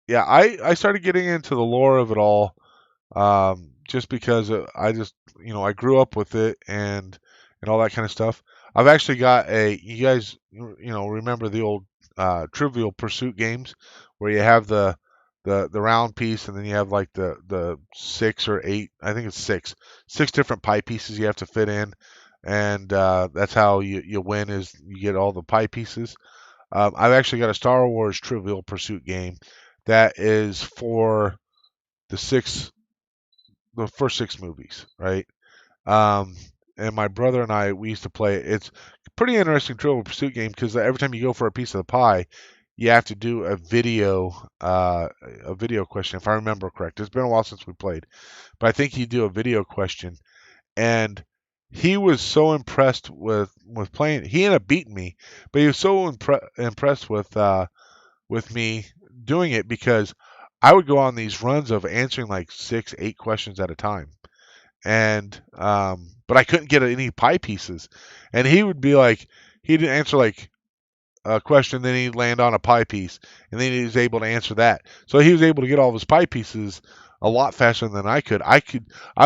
yeah, I started getting into the lore of it all, just because I grew up with it, and all that kind of stuff. I've actually got you guys, remember the old Trivial Pursuit games where you have the round piece, and then you have like the 6 or 8, I think it's six different pie pieces you have to fit in, and that's how you win, is you get all the pie pieces. I've actually got a Star Wars Trivial Pursuit game that is for the six the first 6 movies, right? Um, and my brother and I, we used to play it. It's a pretty interesting Trivial Pursuit game because every time you go for a piece of the pie, you have to do a video question, if I remember correct. It's been a while since we played, but I think you do a video question, and he was so impressed with playing. He ended up beating me, but he was so impressed with me doing it because I would go on these runs of answering like 6, 8 questions at a time, and but I couldn't get any pie pieces, and he would be like, he'd answer like a question, then he'd land on a pie piece, and then he was able to answer that. So he was able to get all of his pie pieces a lot faster than I could. I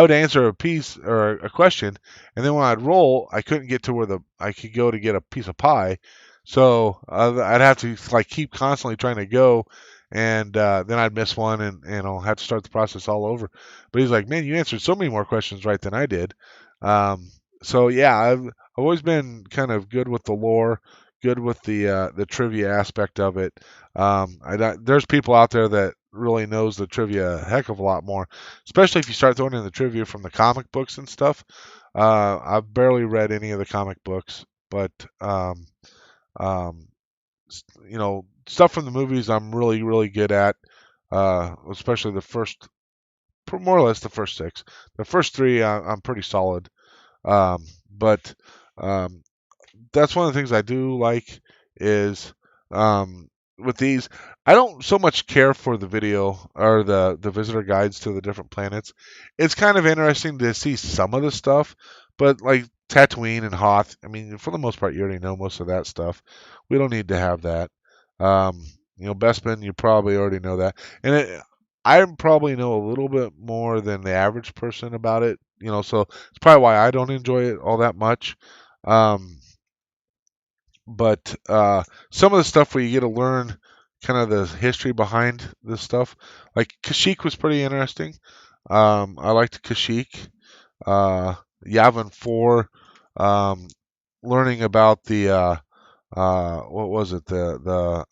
would answer a piece or a question, and then when I'd roll, I couldn't get to where I could go to get a piece of pie. So I'd have to like keep constantly trying to go, and then I'd miss one, and I'll have to start the process all over. But he's like, "Man, you answered so many more questions right than I did." So yeah, I've always been kind of good with the lore, good with the trivia aspect of it. There's people out there that really knows the trivia a heck of a lot more, especially if you start throwing in the trivia from the comic books and stuff. I've barely read any of the comic books, but um, stuff from the movies I'm really really good at. Especially the first, more or less the first 6. The first 3 I'm pretty solid. But um, that's one of the things I do like is um, with these, I don't so much care for the video or the visitor guides to the different planets. It's kind of interesting to see some of the stuff, but like Tatooine and Hoth, I mean, for the most part, you already know most of that stuff. We don't need to have that. Um, Bespin, you probably already know that, and I probably know a little bit more than the average person about it. So it's probably why I don't enjoy it all that much. Um, but some of the stuff where you get to learn kind of the history behind this stuff, like Kashyyyk was pretty interesting. I liked Kashyyyk. Uh, Yavin 4, um, learning about the what was it, the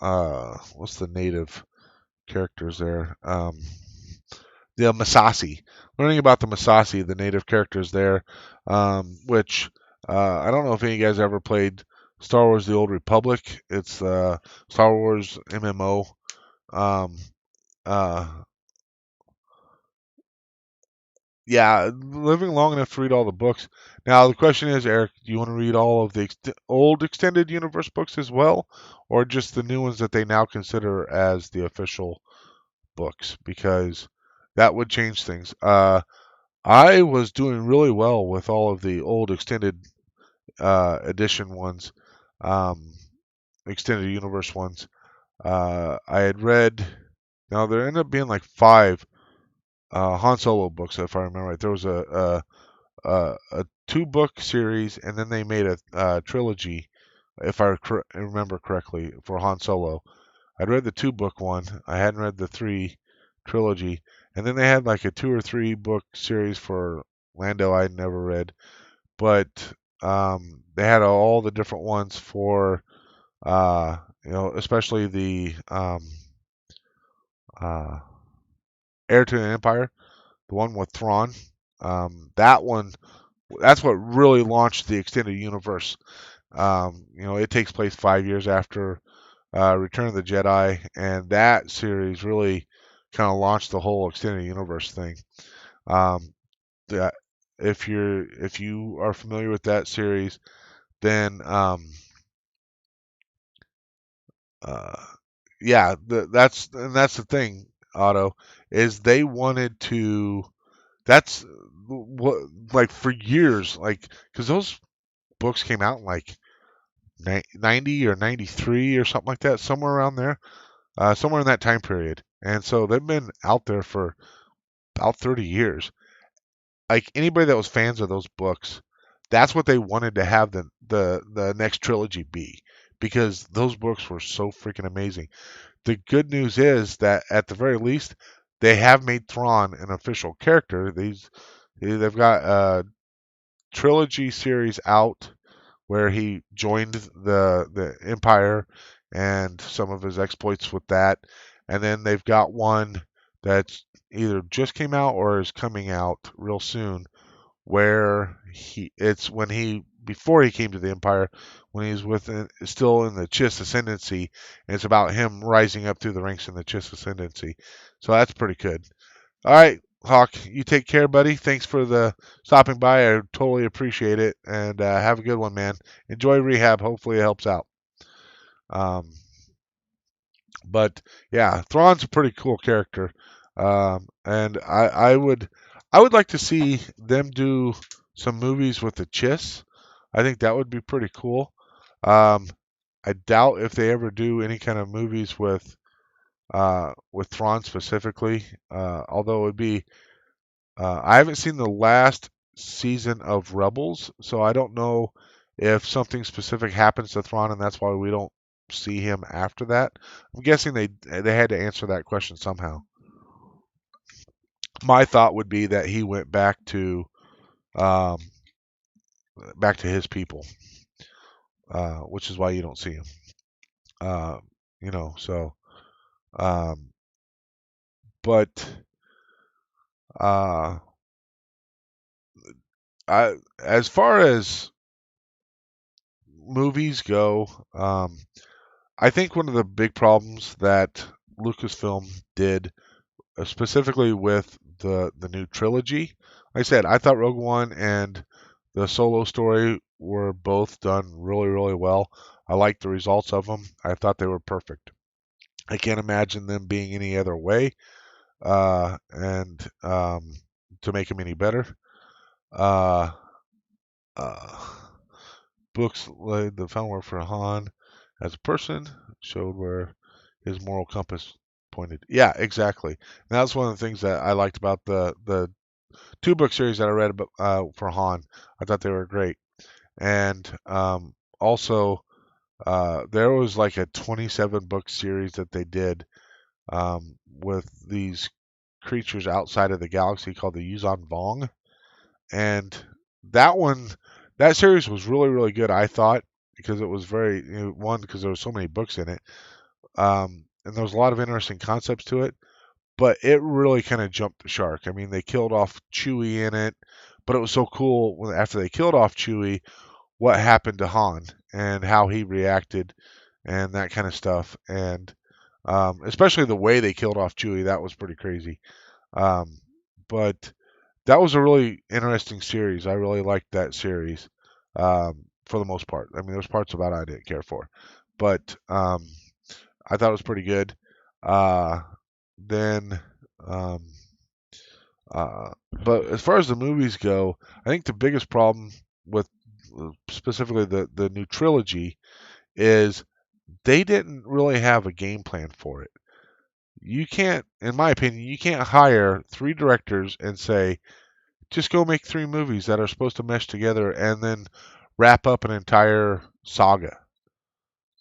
what's the native characters there? The Masasi, learning about the Masasi, the native characters there, which I don't know if any of you guys ever played Star Wars: The Old Republic. It's Star Wars MMO. Um, uh, yeah, living long enough to read all the books. Now the question is, Eric, do you want to read all of the old extended universe books as well, or just the new ones that they now consider as the official books? Because that would change things. I was doing really well with all of the old extended edition ones, um, extended universe ones. I had read. Now there ended up being like 5 Han Solo books, if I remember right. There was a 2-book series, and then they made a trilogy, if I remember correctly, for Han Solo. I'd read the 2-book one. I hadn't read the 3 trilogy, and then they had like a 2 or 3 book series for Lando I'd never read, but they had all the different ones for especially the uh, Heir to the Empire, the one with Thrawn. That one, that's what really launched the extended universe. It takes place 5 years after Return of the Jedi, and that series really kind of launched the whole extended universe thing. Um, that if you are familiar with that series, then uh, yeah, that's the thing, Otto, is they wanted to. That's what, like, for years, like, because those books came out in like 90 or 93 or something like that, somewhere around there, somewhere in that time period. And so they've been out there for about 30 years. Like anybody that was fans of those books, that's what they wanted to have the next trilogy be, because those books were so freaking amazing. the good news is that at the very least, they have made Thrawn an official character. They've got a trilogy series out where he joined the Empire and some of his exploits with that, and then they've got one that's either just came out or is coming out real soon, where it's when he before he came to the Empire, when he's still in the Chiss Ascendancy, and it's about him rising up through the ranks in the Chiss Ascendancy. So that's pretty good. All right, Hawk, you take care, buddy. Thanks for the stopping by. I totally appreciate it, and have a good one, man. Enjoy rehab. Hopefully, it helps out. Um, but yeah, Thrawn's a pretty cool character, and I would like to see them do some movies with the Chiss. I think that would be pretty cool. Um, I doubt if they ever do any kind of movies with Thrawn specifically. Although it would be, I haven't seen the last season of Rebels, so I don't know if something specific happens to Thrawn, and that's why we don't see him after that. I'm guessing they had to answer that question somehow. My thought would be that he went um, back to his people, which is why you don't see him. Uh, so um, but uh, as far as movies go, I think one of the big problems that Lucasfilm did, specifically with the new trilogy, like I said, I thought Rogue One and the Solo story were both done really, really well. I liked the results of them. I thought they were perfect. I can't imagine them being any other way, and to make them any better. Uh, uh, Books laid the groundwork for Han as a person, showed where his moral compass pointed. Yeah, exactly. And that's one of the things that I liked about the two book series that I read about, for Han. I thought they were great. And also, there was like a 27 book series that they did with these creatures outside of the galaxy called the Yuzan Vong. And that one, that series was really, really good, I thought, because it was very, one, because there was so many books in it. And there was a lot of interesting concepts to it, but it really kind of jumped the shark. I mean, they killed off Chewie in it, but it was so cool when after they killed off Chewie, what happened to Han and how he reacted and that kind of stuff. And especially the way they killed off Chewie, that was pretty crazy. But that was a really interesting series. I really liked that series for the most part. I mean, there's parts about it I didn't care for, but I thought it was pretty good. Uh, then, um, uh, but as far as the movies go, I think the biggest problem with specifically the new trilogy is they didn't really have a game plan for it. You can't, in my opinion, you can't hire three directors and say, just go make three movies that are supposed to mesh together and then wrap up an entire saga,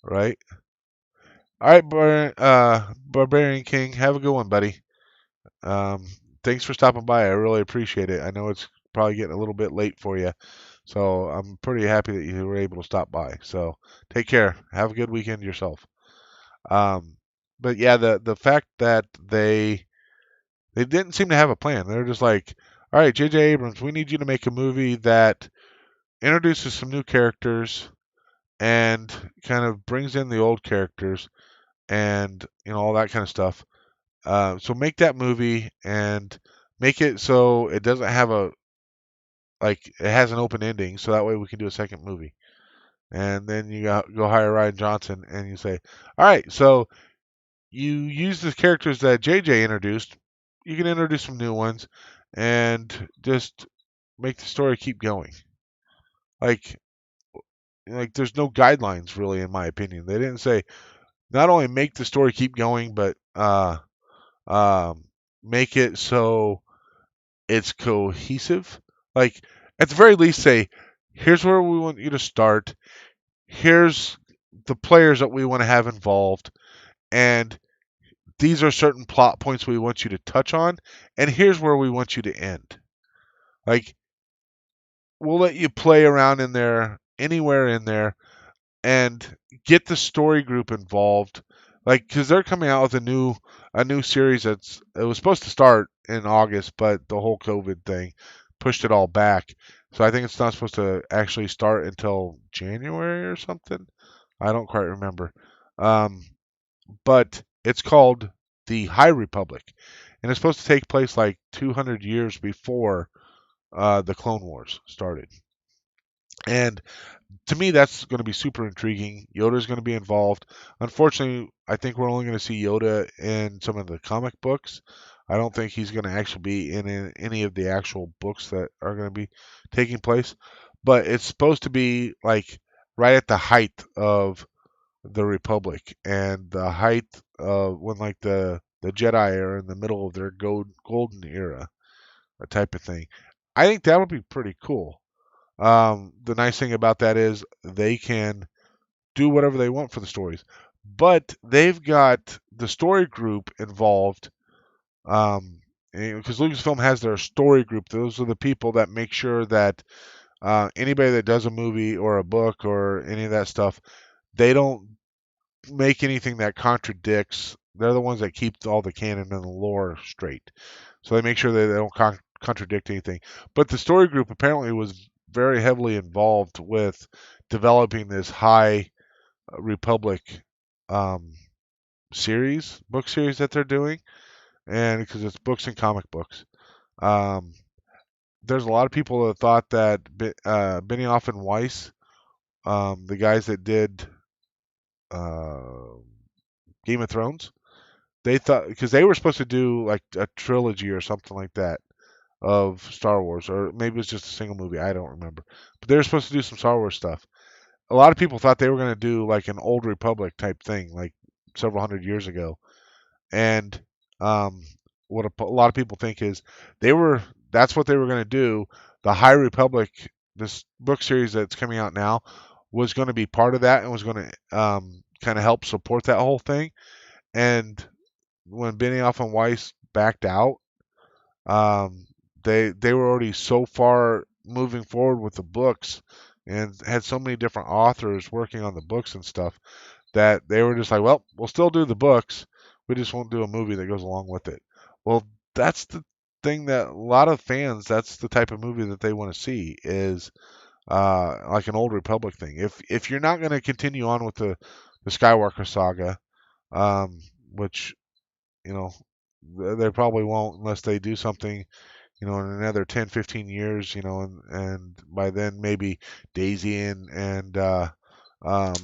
right? All right, Barbarian King, have a good one, buddy. Um, Thanks for stopping by. I really appreciate it. I know it's probably getting a little bit late for you, so I'm pretty happy that you were able to stop by. So take care. Have a good weekend yourself. Um, but yeah, the fact that they didn't seem to have a plan. They're just like, all right, J.J. Abrams, we need you to make a movie that introduces some new characters and kind of brings in the old characters and all that kind of stuff. So make that movie and make it so it doesn't have a like it has an open ending, so that way we can do a second movie. And then you go hire Ryan Johnson and you say, all right, so you use the characters that JJ introduced. You can introduce some new ones and just make the story keep going. Like there's no guidelines really, in my opinion. They didn't say not only make the story keep going, but um, make it so it's cohesive. Like at the very least, say here's where we want you to start. Here's the players that we want to have involved, and these are certain plot points we want you to touch on, and here's where we want you to end. Like, we'll let you play around in there, anywhere in there, and get the story group involved. Like, because they're coming out with a new series it was supposed to start in August, but the whole COVID thing pushed it all back. So I think it's not supposed to actually start until January or something. I don't quite remember. Um, but it's called the High Republic, and it's supposed to take place like 200 years before the Clone Wars started. And to me, that's going to be super intriguing. Yoda's going to be involved. Unfortunately, I think we're only going to see Yoda in some of the comic books. I don't think he's going to actually be in any of the actual books that are going to be taking place. But it's supposed to be like right at the height of the Republic and the height of when like the Jedi are in the middle of their golden era, a type of thing. I think that would be pretty cool. The nice thing about that is they can do whatever they want for the stories, but they've got the story group involved. Because Lucasfilm has their story group. Those are the people that make sure that anybody that does a movie or a book or any of that stuff, they don't make anything that contradicts. They're the ones that keep all the canon and the lore straight. So they make sure that they don't contradict anything. But the story group apparently was very heavily involved with developing this High Republic um, book series that they're doing, and because it's books and comic books. Um, there's a lot of people that thought that Benioff and Weiss, the guys that did uh, Game of Thrones, they thought because they were supposed to do like a trilogy or something like that of Star Wars, or maybe it was just a single movie. I don't remember. But they were supposed to do some Star Wars stuff. A lot of people thought they were going to do like an Old Republic type thing, like several hundred years ago. And um, what a lot of people think is they were that's what they were going to do. The High Republic, this book series that's coming out now, was going to be part of that and was going to kind of help support that whole thing. And when Benioff and Weiss backed out, um, they were already so far moving forward with the books and had so many different authors working on the books and stuff that they were just like, well, we'll still do the books, we just won't do a movie that goes along with it. Well, that's the thing that a lot of fans, that's the type of movie that they want to see is like an Old Republic thing. If you're not going to continue on with the Skywalker saga, um, which you know they probably won't unless they do something in another 10, 15 years, and by then maybe Daisy and um,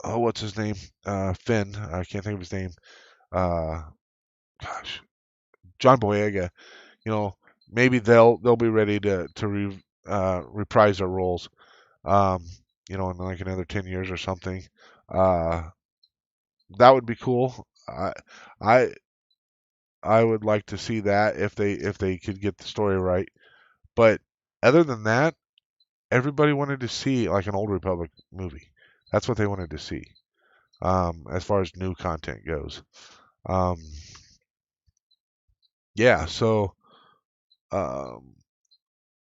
oh, what's his name? Finn. I can't think of his name. Uh, gosh, John Boyega. You know, maybe they'll be ready to reprise their roles. Um, in like another 10 years or something. Uh, that would be cool. I I would like to see that if they could get the story right. But other than that, everybody wanted to see like an Old Republic movie. That's what they wanted to see, as far as new content goes. Um, yeah, so um,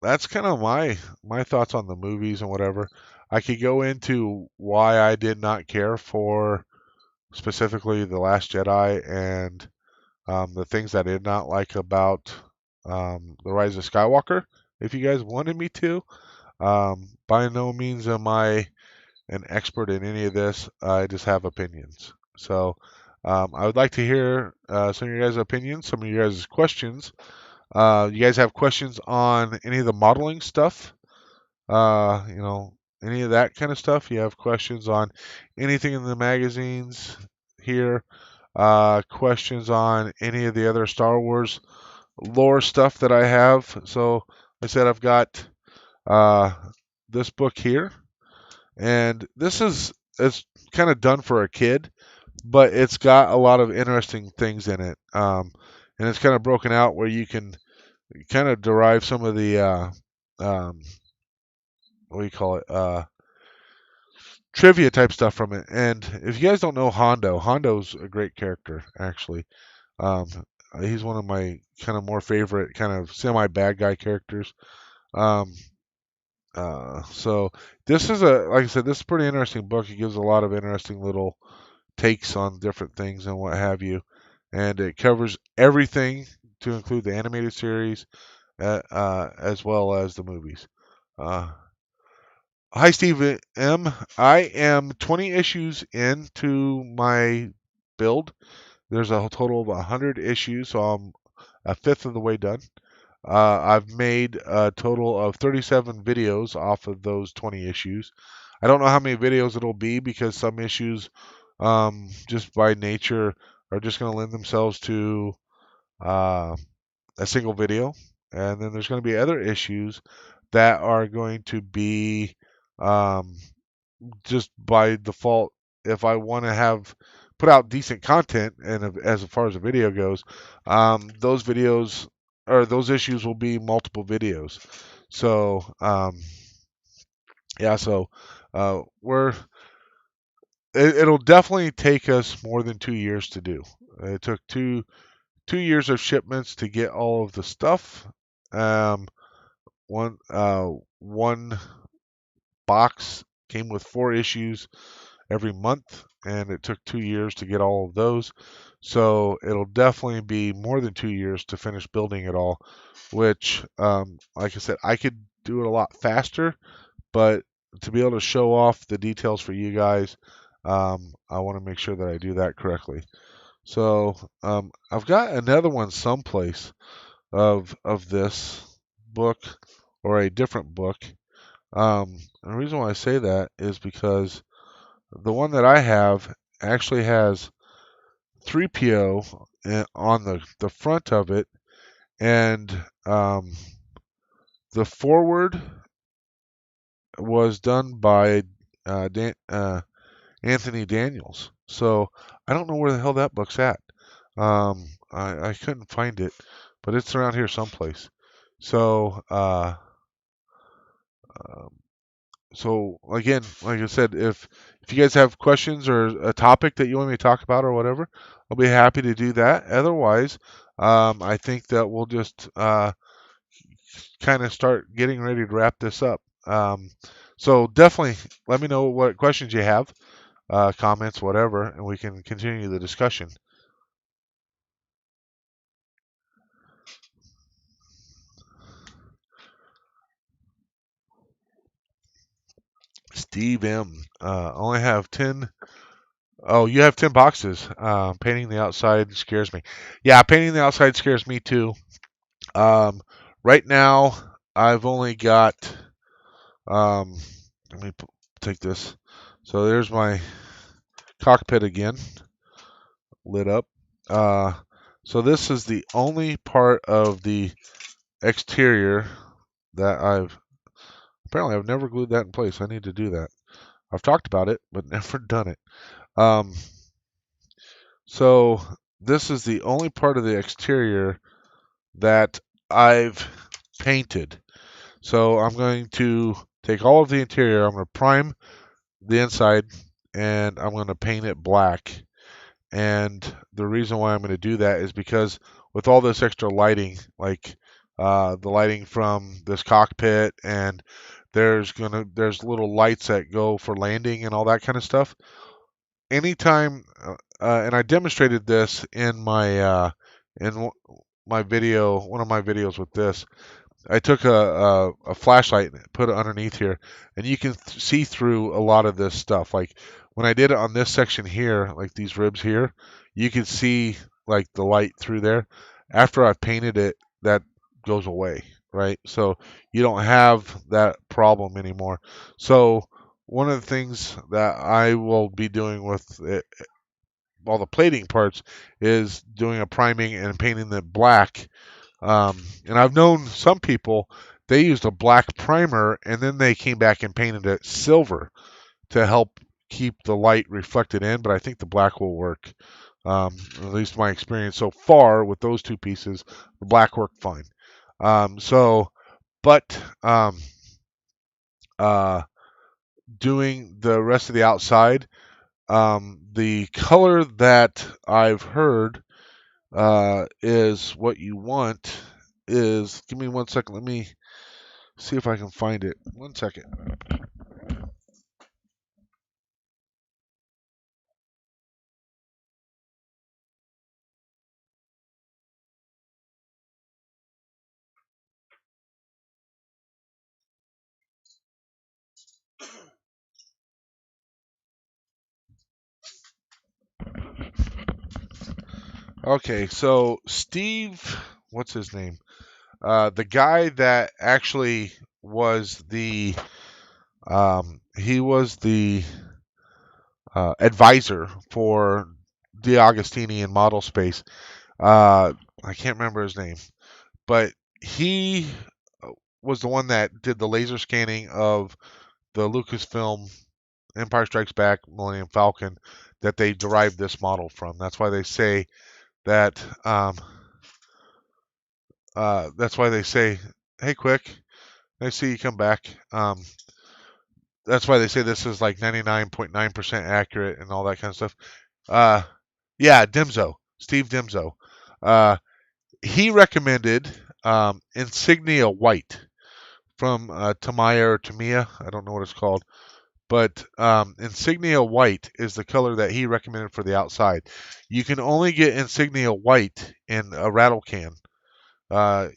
that's kind of my thoughts on the movies and whatever. I could go into why I did not care for specifically The Last Jedi and the things that I did not like about The Rise of Skywalker. If you guys wanted me to, by no means am I an expert in any of this. I just have opinions. So I would like to hear some of your guys' opinions, some of your guys' questions. You guys have questions on any of the modeling stuff? Uh, you know, any of that kind of stuff? You have questions on anything in the magazines here? Questions on any of the other Star Wars lore stuff that I have? So I said I've got uh, this book here. And this is it's kind of done for a kid, but it's got a lot of interesting things in it. And it's kind of broken out where you can kind of derive some of the um, what do you call it? trivia type stuff from it. And if you guys don't know Hondo, Hondo's a great character actually. Um, he's one of my kind of more favorite kind of semi bad guy characters. Um, so this is like I said, this is a pretty interesting book. It gives a lot of interesting little takes on different things and what have you, and it covers everything to include the animated series as well as the movies. Uh, Hi, Steve M. I am 20 issues into my build. There's a total of 100 issues, so I'm a fifth of the way done. I've made a total of 37 videos off of those 20 issues. I don't know how many videos it'll be because some issues, just by nature, are just going to lend themselves to uh, a single video. And then there's going to be other issues that are going to be um, just by default, if I want to have put out decent content, and as far as the video goes, those videos or those issues will be multiple videos. So yeah, so we're it'll definitely take us more than 2 years to do. It took 2 years of shipments to get all of the stuff. Um, one box came with 4 issues every month, and it took 2 years to get all of those. So it'll definitely be more than 2 years to finish building it all, which, like I said, I could do it a lot faster, but to be able to show off the details for you guys, I want to make sure that I do that correctly. So I've got another one someplace of this book or a different book. And the reason why I say that is because the one that I have actually has 3PO on the front of it, and the forward was done by Anthony Daniels. So I don't know where the hell that book's at. I couldn't find it, but it's around here someplace. So um, so again, like I said, if you guys have questions or a topic that you want me to talk about or whatever, I'll be happy to do that. Otherwise, I think that we'll just kind of start getting ready to wrap this up. So definitely let me know what questions you have, comments, whatever, and we can continue the discussion. Steve M. Only have 10. Oh, you have 10 boxes. Painting the outside scares me. Yeah, painting the outside scares me too. Um, right now, I've only got. Um, let me take this. So there's my cockpit again, lit up. Uh, so this is the only part of the exterior that I've never glued that in place. I need to do that. I've talked about it, but never done it. Um, so this is the only part of the exterior that I've painted. So I'm going to take all of the interior, I'm going to prime the inside, and I'm going to paint it black. And the reason why I'm going to do that is because with all this extra lighting, like the lighting from this cockpit, and there's little lights that go for landing and all that kind of stuff. Anytime, and I demonstrated this in my video, one of my videos with this. I took a flashlight and put it underneath here, and you can see through a lot of this stuff. Like when I did it on this section here, like these ribs here, you can see like the light through there. After I've painted it, that goes away, right? So you don't have that problem anymore. So one of the things that I will be doing with it, all the plating parts is doing a priming and painting the black, and I've known some people, they used a black primer and then they came back and painted it silver to help keep the light reflected in. But I think the black will work. At least my experience so far with those two pieces, the black worked fine. Um, so, but um, uh, doing the rest of the outside. The color that I've heard is what you want is. Give me 1 second. Let me see if I can find it. 1 second. Okay, so Steve, what's his name? The guy that actually was the advisor for DeAugustini in Model Space. I can't remember his name, but he was the one that did the laser scanning of the Lucasfilm Empire Strikes Back Millennium Falcon that they derived this model from. That's why they say that. That's why they say, "Hey, quick, nice to see you come back." That's why they say this is like 99.9% accurate and all that kind of stuff. Uh, yeah, Dimzo, Steve Dimzo. Uh, he recommended Insignia White from Tamiya or Tamiya. I don't know what it's called. But Insignia White is the color that he recommended for the outside. You can only get Insignia White in a rattle can. Uh,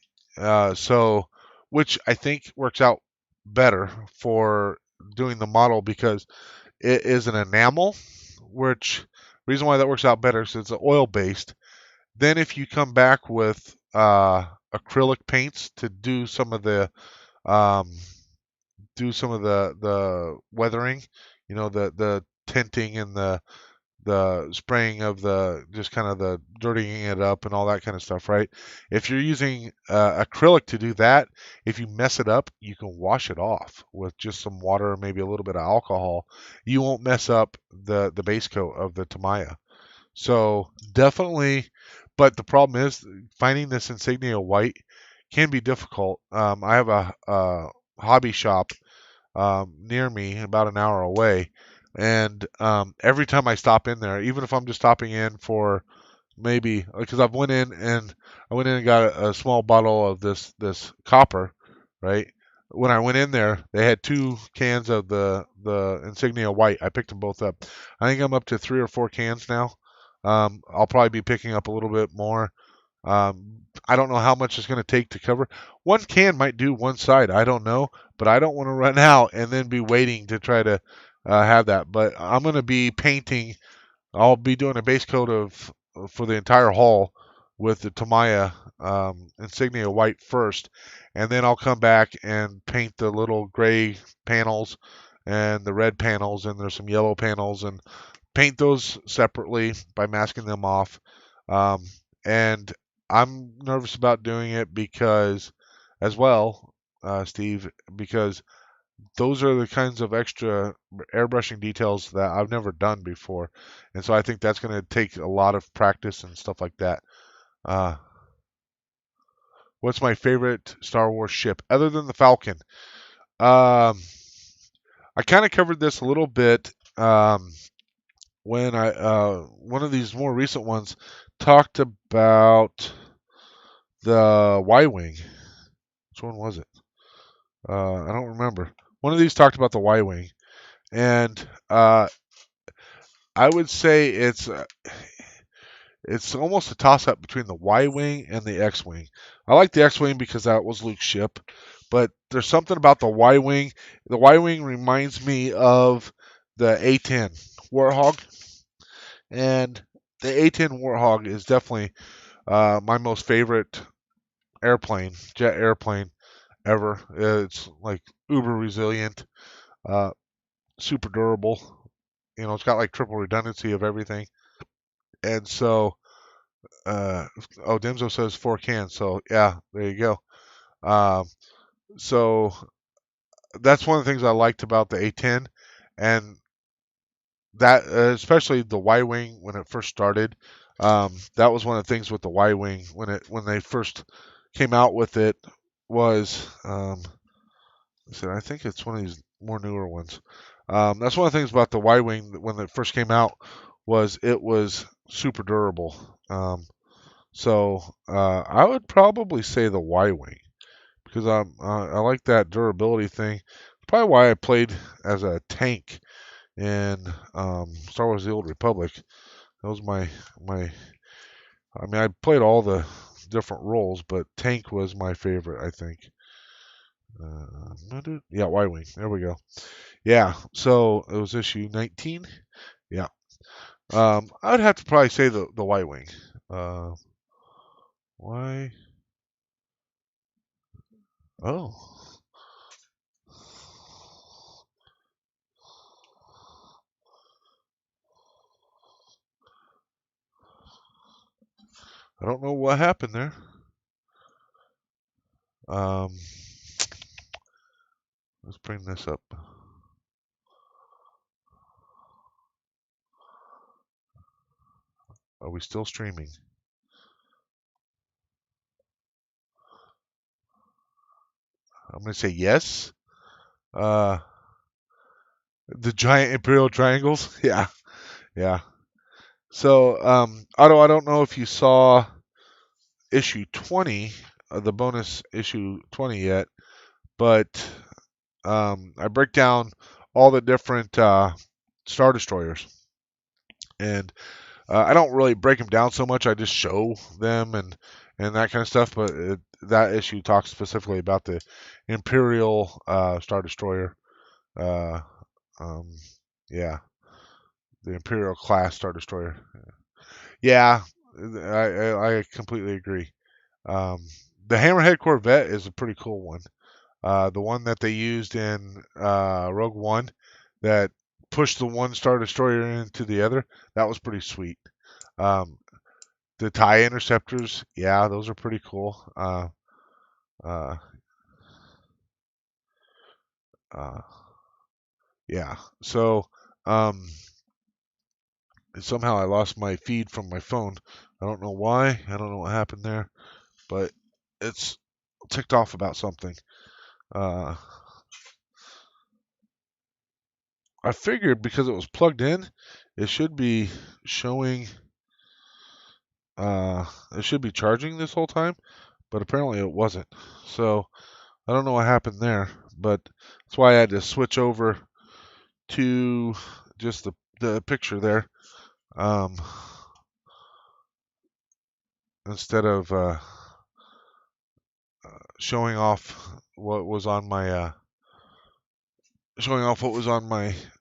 so, which I think works out better for doing the model because it is an enamel, which reason why that works out better is it's oil based. Then if you come back with acrylic paints to um, do some of the weathering, the tinting and the spraying of the just kind of the dirtying it up and all that kind of stuff, right? If you're using acrylic to do that, if you mess it up, you can wash it off with just some water, maybe a little bit of alcohol. You won't mess up the base coat of the Tamiya. So definitely, but the problem is finding this Insignia White can be difficult. I have a hobby shop near me, about an hour away. And every time I stop in there, even if I'm just stopping in for maybe because I went in and got a small bottle of this copper, right? When I went in there, they had 2 cans of the Insignia White. I picked them both up. I think I'm up to 3 or 4 cans now. I'll probably be picking up a little bit more. I don't know how much it's going to take to cover. 1 can might do one side. I don't know, but I don't want to run out and then be waiting to try to have that. But I'm going to be painting. I'll be doing a base coat of for the entire hull with the Tamiya Insignia White first, and then I'll come back and paint the little gray panels and the red panels, and there's some yellow panels, and paint those separately by masking them off. Um, and I'm nervous about doing it because, as well, Steve, because those are the kinds of extra airbrushing details that I've never done before, and so I think that's going to take a lot of practice and stuff like that. Uh, what's my favorite Star Wars ship other than the Falcon? Um, I kind of covered this a little bit when I one of these more recent ones talked about the Y-wing. Which one was it? I don't remember. One of these talked about the Y-wing, and I would say it's almost a toss-up between the Y-wing and the X-wing. I like the X-wing because that was Luke's ship, but there's something about the Y-wing. The Y-wing reminds me of the A-10 Warthog, and the A-10 Warthog is definitely my most favorite jet airplane ever. It's like uber resilient, uh, super durable. It's got like triple redundancy of everything. And so, oh, Dimzo says 4 cans. So yeah, there you go. Um, so that's one of the things I liked about the A10, and that especially the Y wing when it first started. That was one of the things with the Y wing when they first came out with it was I think it's one of these more newer ones. That's one of the things about the Y-wing when it first came out was it was super durable. So I would probably say the Y-wing because I like that durability thing. Probably why I played as a tank in Star Wars: The Old Republic. That was my. I mean, I played all the different roles, but tank was my favorite, I think. Yeah, Y-wing. There we go. Yeah, so it was issue 19. Yeah. I would have to probably say the Y-wing. Uh, why? Oh, I don't know what happened there. Um, let's bring this up. Are we still streaming? I'm gonna say yes. Uh, the giant Imperial triangles. Yeah, yeah. So, Otto, I don't know if you saw issue 20, the bonus issue 20 yet, but I break down all the different Star Destroyers. And I don't really break them down so much. I just show them and that kind of stuff. But that issue talks specifically about the Imperial Star Destroyer. Uh, um, yeah, the Imperial class Star Destroyer. Yeah, I completely agree. Um, the Hammerhead Corvette is a pretty cool one. The one that they used in Rogue One that pushed the one Star Destroyer into the other, that was pretty sweet. Um, the TIE interceptors, yeah, those are pretty cool. Uh, uh, yeah. So um, somehow I lost my feed from my phone. I don't know why. I don't know what happened there, but it's ticked off about something. Uh, I figured because it was plugged in, it should be showing. It should be charging this whole time, but apparently it wasn't. So I don't know what happened there, but that's why I had to switch over to just the picture there, um, instead of showing off what was on my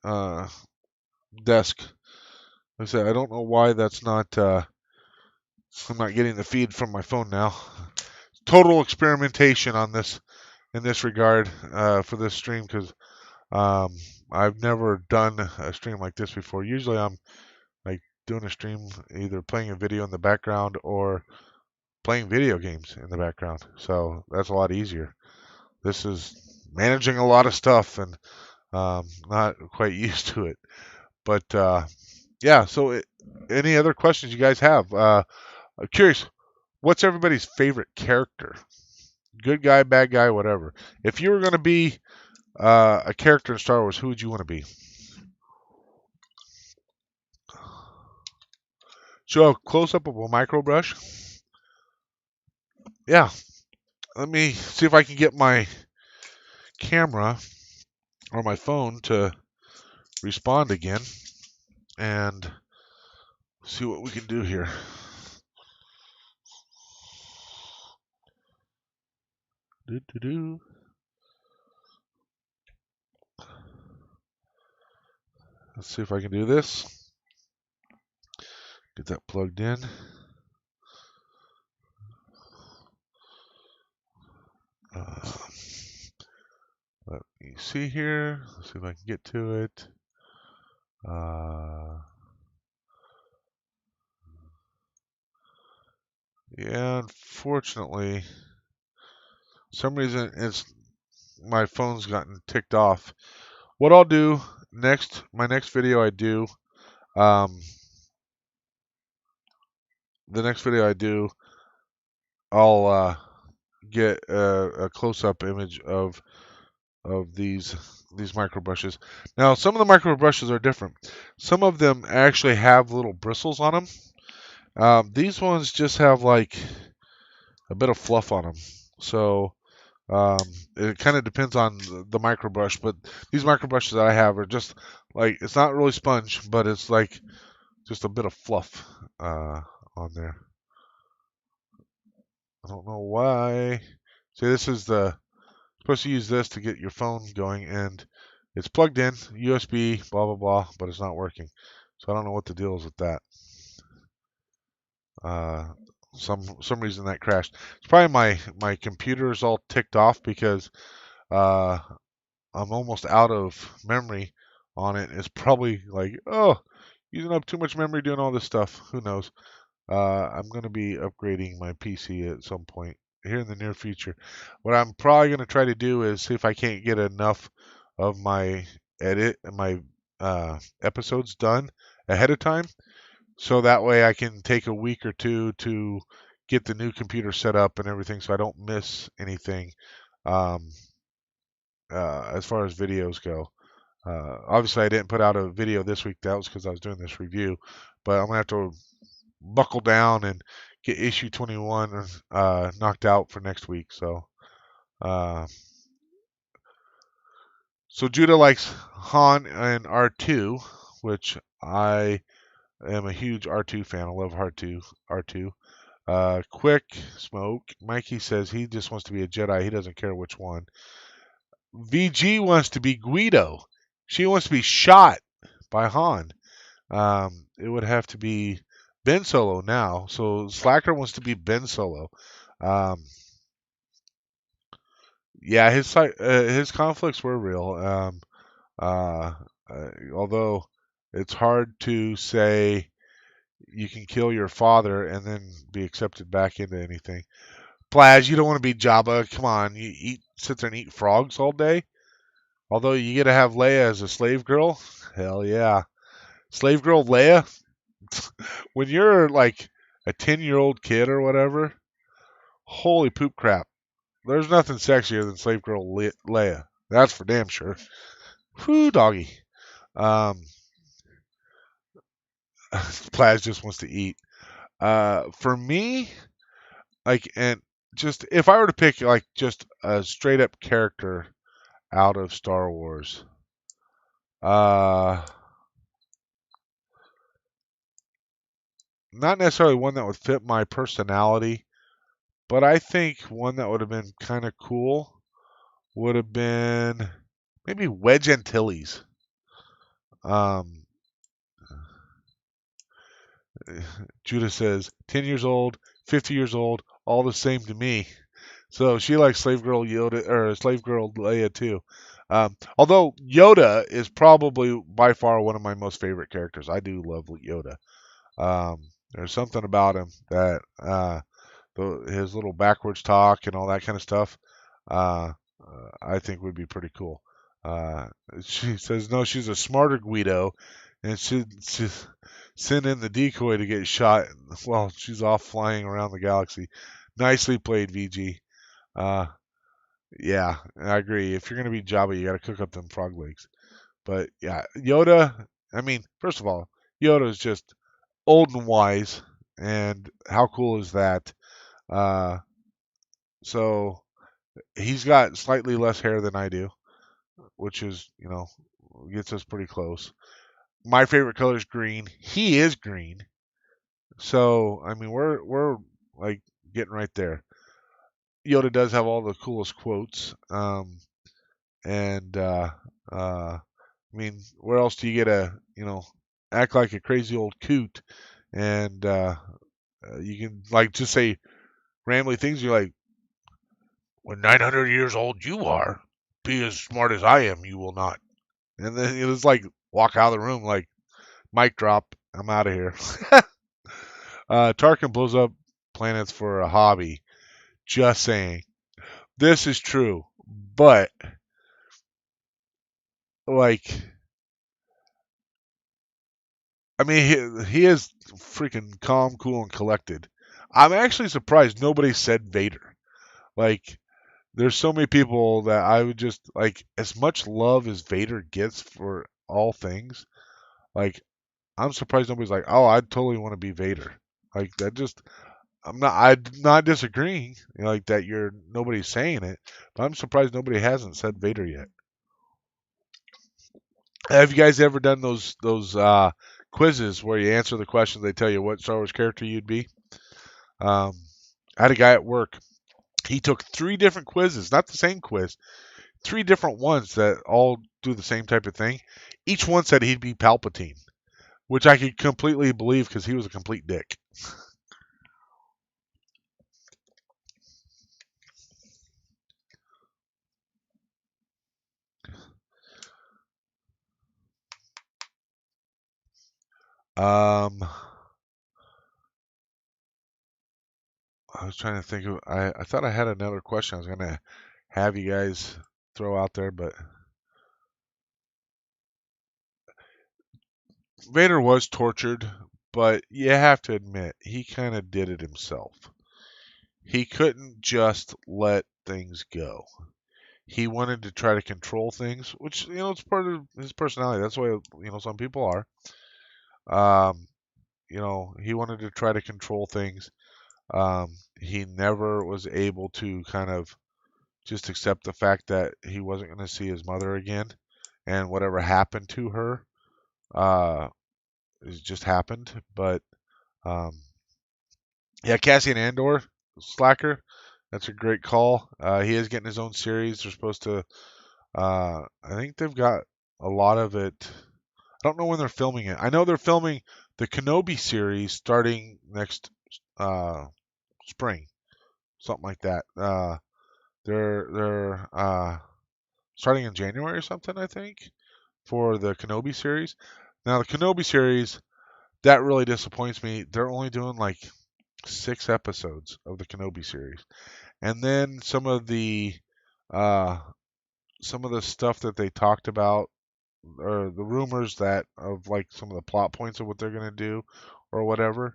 uh, desk. Like I said, I don't know why that's not. I'm not getting the feed from my phone now. Total experimentation on this in this regard for this stream because um, I've never done a stream like this before. Usually I'm like doing a stream either playing a video in the background or playing video games in the background. So that's a lot easier. This is managing a lot of stuff and not quite used to it. But yeah, so any other questions you guys have? I'm curious, what's everybody's favorite character? Good guy, bad guy, whatever. If you were going to be a character in Star Wars, who would you want to be? Show a close up of a micro brush. Yeah, let me see if I can get my camera or my phone to respond again and see what we can do here. Do. Let's see if I can do this. Get that plugged in. Uh, let me see here. Let's see if I can get to it. Yeah, unfortunately, some reason it's my phone's gotten ticked off. What I'll do my next video I do, um, the next video I do, I'll get a close-up image of of these micro brushes. Now, some of the micro brushes are different. Some of them actually have little bristles on them. These ones just have like a bit of fluff on them. So um, it kind of depends on the micro brush. But these micro brushes that I have are just like it's not really sponge, but it's like just a bit of fluff on there. I don't know why. See, this is the supposed to use this to get your phone going, and it's plugged in, USB, blah blah blah, but it's not working. So I don't know what the deal is with that. Uh, some reason that crashed. It's probably my computer is all ticked off because uh, I'm almost out of memory on it. It's probably like, oh, using up too much memory doing all this stuff. Who knows? I'm going to be upgrading my PC at some point here in the near future. What I'm probably going to try to do is see if I can't get enough of my edit and my episodes done ahead of time, so that way I can take a week or two to get the new computer set up and everything, so I don't miss anything um, as far as videos go. Obviously, I didn't put out a video this week. That was because I was doing this review, but I'm gonna have to buckle down and get issue 21 knocked out for next week. Uh, so Judah likes Han and R2, which I am a huge R2 fan. I love R2. R2. Quick Smoke. Mikey says he just wants to be a Jedi. He doesn't care which one. VG wants to be Guido. She wants to be shot by Han. It would have to be Ben Solo now. So Slacker wants to be Ben Solo. Um, yeah, his conflicts were real. Uh, Although it's hard to say you can kill your father and then be accepted back into anything. Plaz, you don't want to be Jabba. Come on, sit there and eat frogs all day. Although you get to have Leia as a slave girl. Hell yeah, slave girl Leia. When you're like a 10-year-old kid or whatever, holy poop crap. There's nothing sexier than slave girl Leia. That's for damn sure. Whoo, doggy. Um, Plaz just wants to eat. For me, like, and just if I were to pick like just a straight up character out of Star Wars, uh, not necessarily one that would fit my personality, but I think one that would have been kind of cool would have been maybe Wedge Antilles. Um, Judah says 10 years old, 50 years old, all the same to me. So she likes Slave Girl Yoda or Slave Girl Leia too. Although Yoda is probably by far one of my most favorite characters. I do love Yoda. There's something about him that his little backwards talk and all that kind of stuff, uh, I think would be pretty cool. Uh, she says no, she's a smarter Guido, and she send in the decoy to get shot while she's off flying around the galaxy. Nicely played, VG. Uh, yeah, I agree. If you're gonna be Jabba, you gotta cook up them frog legs. But yeah, Yoda. I mean, first of all, Yoda is just old and wise, and how cool is that? Uh, so he's got slightly less hair than I do, which is, gets us pretty close. My favorite color is green. He is green. So, I mean, we're like getting right there. Yoda does have all the coolest quotes. And I mean, where else do you get act like a crazy old coot and you can like just say rambly things. You're like, when 900 years old you are, be as smart as I am, you will not. And then it was like walk out of the room, like mic drop. I'm out of here. Tarkin blows up planets for a hobby. Just saying. This is true, but like, I mean, he is freaking calm, cool, and collected. I'm actually surprised nobody said Vader. Like, there's so many people that I would just like as much love as Vader gets for all things. Like I'm surprised nobody's like, oh, I totally want to be Vader. Like that just I'm not disagreeing like that you're nobody's saying it, but I'm surprised nobody hasn't said Vader yet. Have you guys ever done those quizzes where you answer the question, they tell you what Star Wars character you'd be? Um, I had a guy at work. He took three different quizzes, not the same quiz, three different ones that all do the same type of thing. Each one said he'd be Palpatine, which I could completely believe because he was a complete dick. Um, I was trying to think of. I thought I had another question I was gonna have you guys throw out there, but Vader was tortured. But you have to admit he kind of did it himself. He couldn't just let things go. He wanted to try to control things, which it's part of his personality. That's why some people are. Um, he wanted to try to control things. He never was able to kind of just accept the fact that he wasn't going to see his mother again, and whatever happened to her, uh, it just happened. But um, yeah, Cassian Andor, Slacker, that's a great call. He is getting his own series. They're supposed to. I think they've got a lot of it. I don't know when they're filming it. I know they're filming the Kenobi series starting next uh, spring, something like that. They're starting in January or something, I think, for the Kenobi series. Now the Kenobi series that really disappoints me. They're only doing like 6 episodes of the Kenobi series, and then uh, some of the stuff that they talked about or the rumors that of like some of the plot points of what they're gonna do or whatever.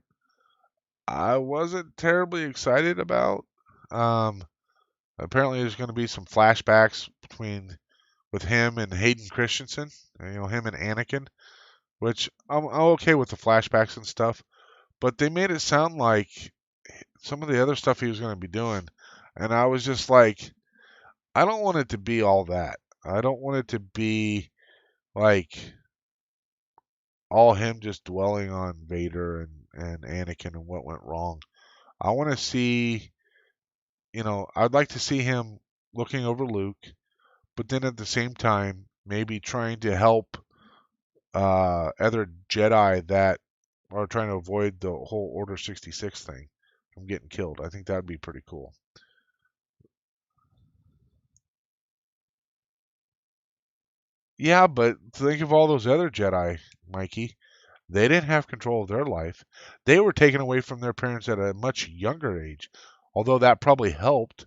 I wasn't terribly excited about. Um, Apparently, there's going to be some flashbacks with him and Hayden Christensen, him and Anakin, which I'm okay with the flashbacks and stuff. But they made it sound like some of the other stuff he was going to be doing, and I was just like, I don't want it to be all that. I don't want it to be like all him just dwelling on Vader and Anakin and what went wrong. I want to see, I'd like to see him looking over Luke, but then at the same time, maybe trying to help other Jedi that are trying to avoid the whole Order 66 thing from getting killed. I think that'd be pretty cool. Yeah, but think of all those other Jedi, Mikey. They didn't have control of their life. They were taken away from their parents at a much younger age, although that probably helped.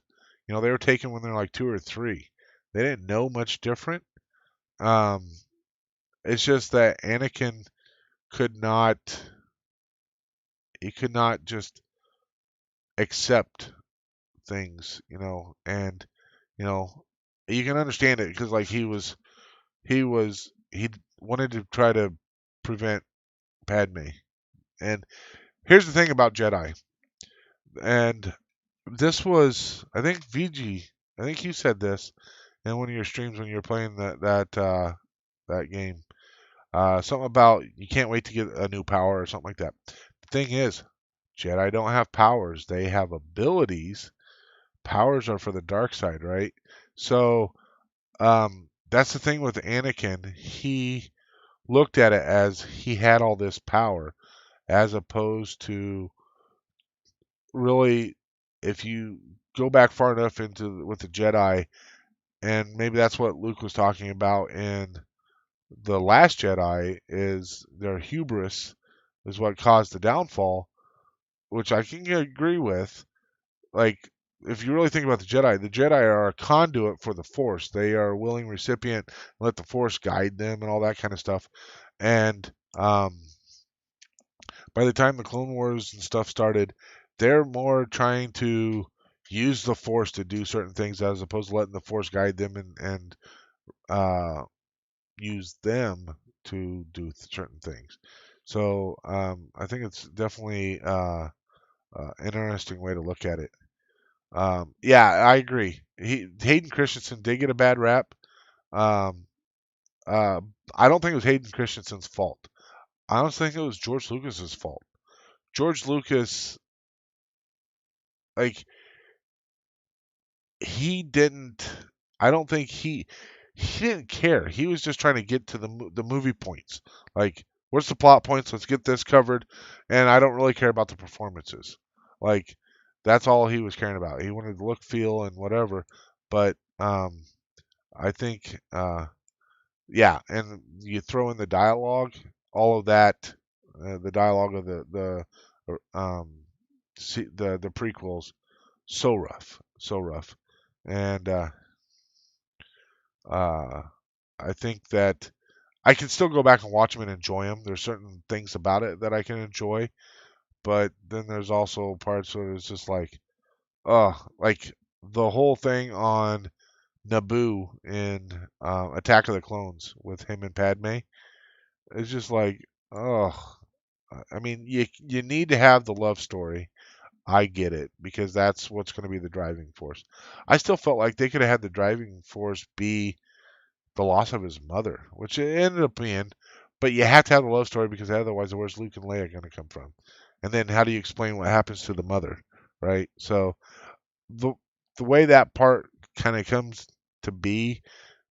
They were taken when they're like 2 or 3. They didn't know much different. Um, it's just that Anakin could not, he could not just accept things, and you know, you can understand it because like he wanted to try to prevent Padme. And here's the thing about Jedi, and this was, I think VG, I think you said this in one of your streams when you were playing that game. Something about you can't wait to get a new power or something like that. The thing is, Jedi don't have powers; they have abilities. Powers are for the dark side, right? So that's the thing with Anakin. He looked at it as he had all this power, as opposed to really, if you go back far enough into with the Jedi, and maybe that's what Luke was talking about in the Last Jedi, is their hubris is what caused the downfall, which I can agree with. Like, if you really think about the Jedi are a conduit for the Force. They are a willing recipient, let the Force guide them and all that kind of stuff. And by the time the Clone Wars and stuff started, they're more trying to use the Force to do certain things as opposed to letting the Force guide them and uh, use them to do certain things. So I think it's definitely an interesting way to look at it. Yeah, I agree. Hayden Christensen did get a bad rap. Um, uh, I don't think it was Hayden Christensen's fault. I honestly think it was George Lucas's fault. George Lucas, like, he didn't. I don't think he didn't care. He was just trying to get to the movie points. Like, what's the plot points? Let's get this covered. And I don't really care about the performances. Like, that's all he was caring about. He wanted to look, feel, and whatever. But I think, yeah, and you throw in the dialogue, all of that, the dialogue of the prequels, so rough, and uh, I think that I can still go back and watch them and enjoy them. There's certain things about it that I can enjoy, but then there's also parts where it's just like the whole thing on Naboo in Attack of the Clones with him and Padme. It's just like, oh, I mean, you need to have the love story. I get it because that's what's going to be the driving force. I still felt like they could have had the driving force be the loss of his mother, which it ended up being. But you have to have the love story because otherwise, where's Luke and Leia going to come from? And then how do you explain what happens to the mother, right? So the the way that part kind of comes to be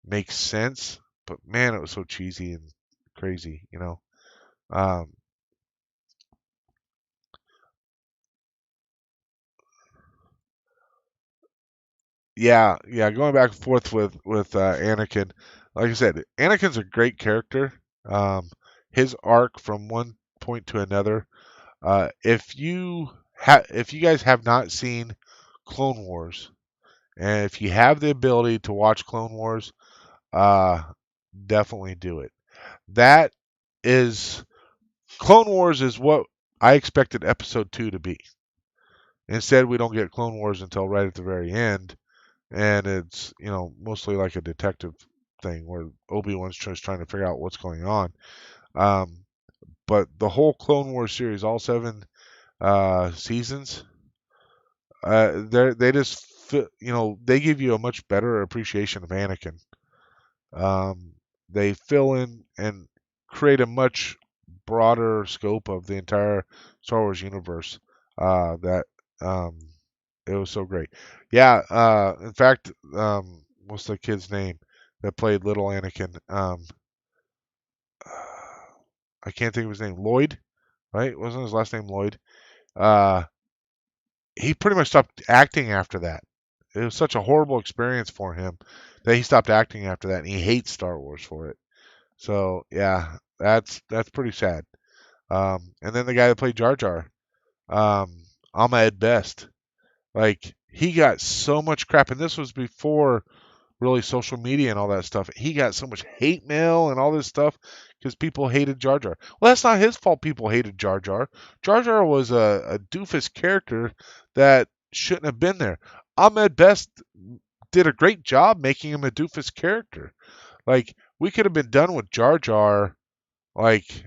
makes sense. But man, it was so cheesy and crazy, you know. Um, yeah, yeah, going back and forth with Anakin. Like I said, Anakin's a great character. His arc from one point to another. If you guys have not seen Clone Wars, and if you have the ability to watch Clone Wars, uh, definitely do it. That is Clone Wars is what I expected Episode 2 to be. Instead, we don't get Clone Wars until right at the very end, and it's mostly like a detective thing where Obi-Wan's just trying to figure out what's going on. Um, but the whole Clone Wars series, all seven seasons, they just they give you a much better appreciation of Anakin. Um, they fill in and create a much broader scope of the entire Star Wars universe. That um, It was so great. Yeah. In fact, what's the kid's name that played little Anakin? I can't think of his name. Lloyd, right? Wasn't his last name Lloyd? Uh, he pretty much stopped acting after that. It was such a horrible experience for him that he stopped acting after that, and he hates Star Wars for it. So yeah, that's pretty sad. And then the guy that played Jar Jar, Ahmed Best, like he got so much crap, and this was before really social media and all that stuff. He got so much hate mail and all this stuff because people hated Jar Jar. Well, that's not his fault. People hated Jar Jar. Jar Jar was a doofus character that shouldn't have been there. Ahmed Best did a great job making him a doofus character. Like we could have been done with Jar Jar like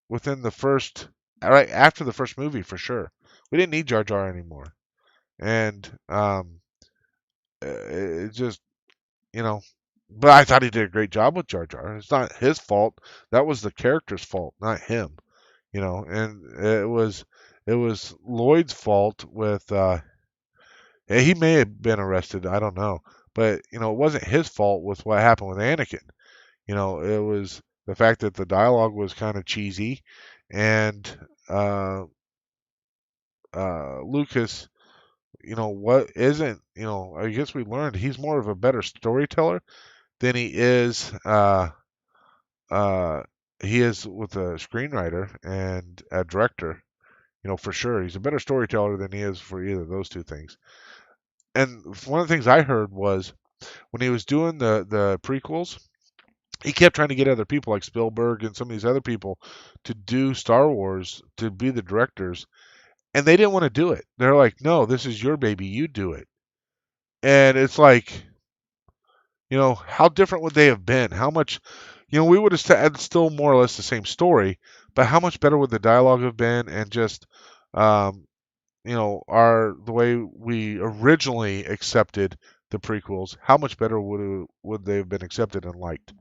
within the first right after the first movie for sure. We didn't need Jar Jar anymore. And it just you know. But I thought he did a great job with Jar Jar. It's not his fault. That was the character's fault, not him. And it was Lloyd's fault with he may have been arrested, I don't know. But, it wasn't his fault with what happened with Anakin. It was the fact that the dialogue was kind of cheesy and uh Lucas, what isn't, I guess we learned he's more of a better storyteller than uh, he is with a screenwriter and a director. For sure, he's a better storyteller than he is for either of those two things. And one of the things I heard was when he was doing the prequels, he kept trying to get other people like Spielberg and some of these other people to do Star Wars to be the directors, and they didn't want to do it. They're like, no, this is your baby, you do it. And it's like, how different would they have been? How much, we would have had still more or less the same story, but how much better would the dialogue have been? And just, um, the way we originally accepted the prequels, how much better would they have been accepted and liked?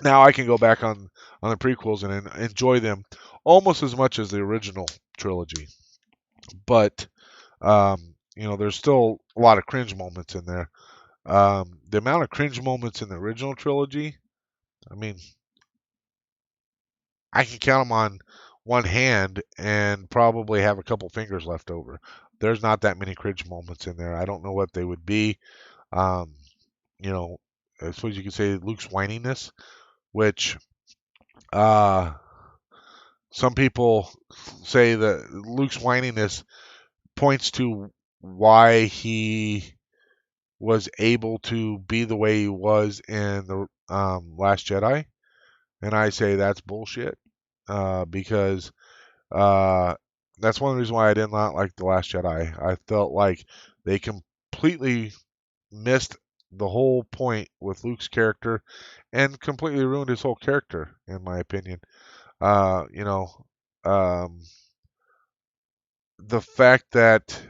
Now I can go back on the prequels and enjoy them almost as much as the original trilogy, but there's still a lot of cringe moments in there. The amount of cringe moments in the original trilogy, I mean, I can count them on one hand and probably have a couple fingers left over. There's not that many cringe moments in there. I don't know what they would be. Um, you know, I suppose you could say Luke's whininess, which uh, some people say that Luke's whininess points to why he was able to be the way he was in the Last Jedi, and I say that's bullshit because uh, that's one of the reasons why I did not like the Last Jedi. I felt like they completely missed the whole point with Luke's character and completely ruined his whole character, in my opinion. Uh, you know, um, the fact that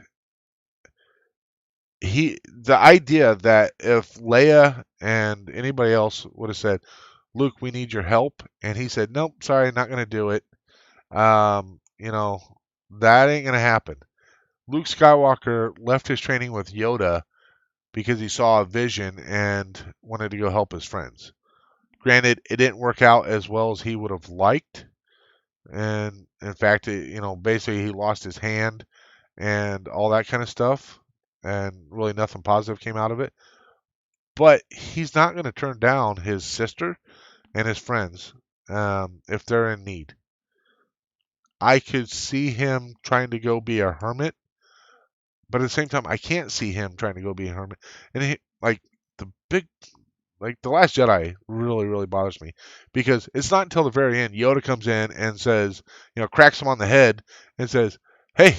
the idea that if Leia and anybody else would have said, Luke, we need your help, and he said, nope, sorry, not going to do it, um, you know, that ain't going to happen. Luke Skywalker left his training with Yoda because he saw a vision and wanted to go help his friends. Granted, it didn't work out as well as he would have liked, and in fact, basically he lost his hand and all that kind of stuff, and really nothing positive came out of it. But he's not going to turn down his sister and his friends if they're in need. I could see him trying to go be a hermit, but at the same time, I can't see him trying to go be a hermit. And like the big, like the Last Jedi, really, really bothers me because it's not until the very end Yoda comes in and says, cracks him on the head and says, "Hey,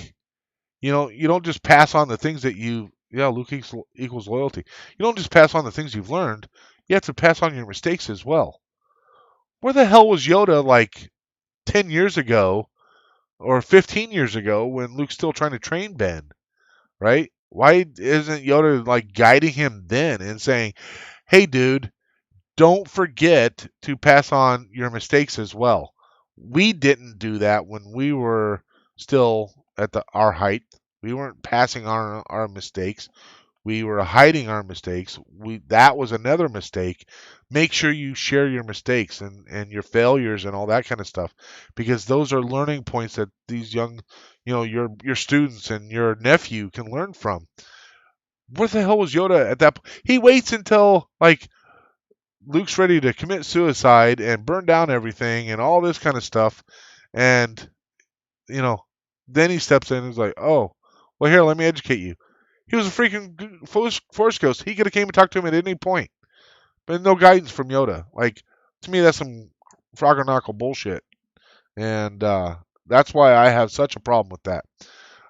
you don't just pass on the things that Luke equals loyalty. You don't just pass on the things you've learned. You have to pass on your mistakes as well." Where the hell was Yoda like 10 years ago or 15 years ago when Luke's still trying to train Ben, right? Why isn't Yoda like guiding him then and saying, "Hey, dude, don't forget to pass on your mistakes as well." We didn't do that when we were still at our height. We weren't passing on our mistakes. We were hiding our mistakes. That was another mistake. Make sure you share your mistakes and your failures and all that kind of stuff, because those are learning points that these young, your students and your nephew can learn from. Where the hell was Yoda at that point? He waits until like Luke's ready to commit suicide and burn down everything and all this kind of stuff, and you know, then he steps in and is like, "Oh, well, here, let me educate you." He was a freaking Force ghost. He could have came and talked to him at any point, but no guidance from Yoda. Like, to me, that's some Frogger Knuckle bullshit, and that's why I have such a problem with that.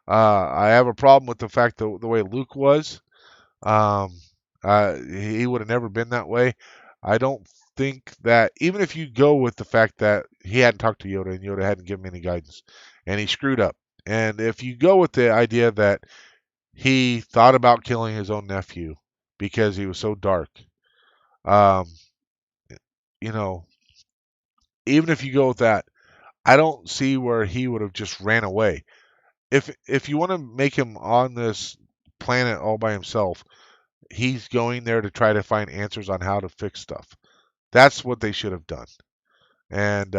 I have a problem with the fact that the way Luke was. Um, he would have never been that way. I don't think that, even if you go with the fact that he hadn't talked to Yoda and Yoda hadn't given him any guidance and he screwed up, and if you go with the idea that he thought about killing his own nephew because he was so dark, um, you know, even if you go with that, I don't see where he would have just ran away. If you want to make him on this planet all by himself, he's going there to try to find answers on how to fix stuff. That's what they should have done. And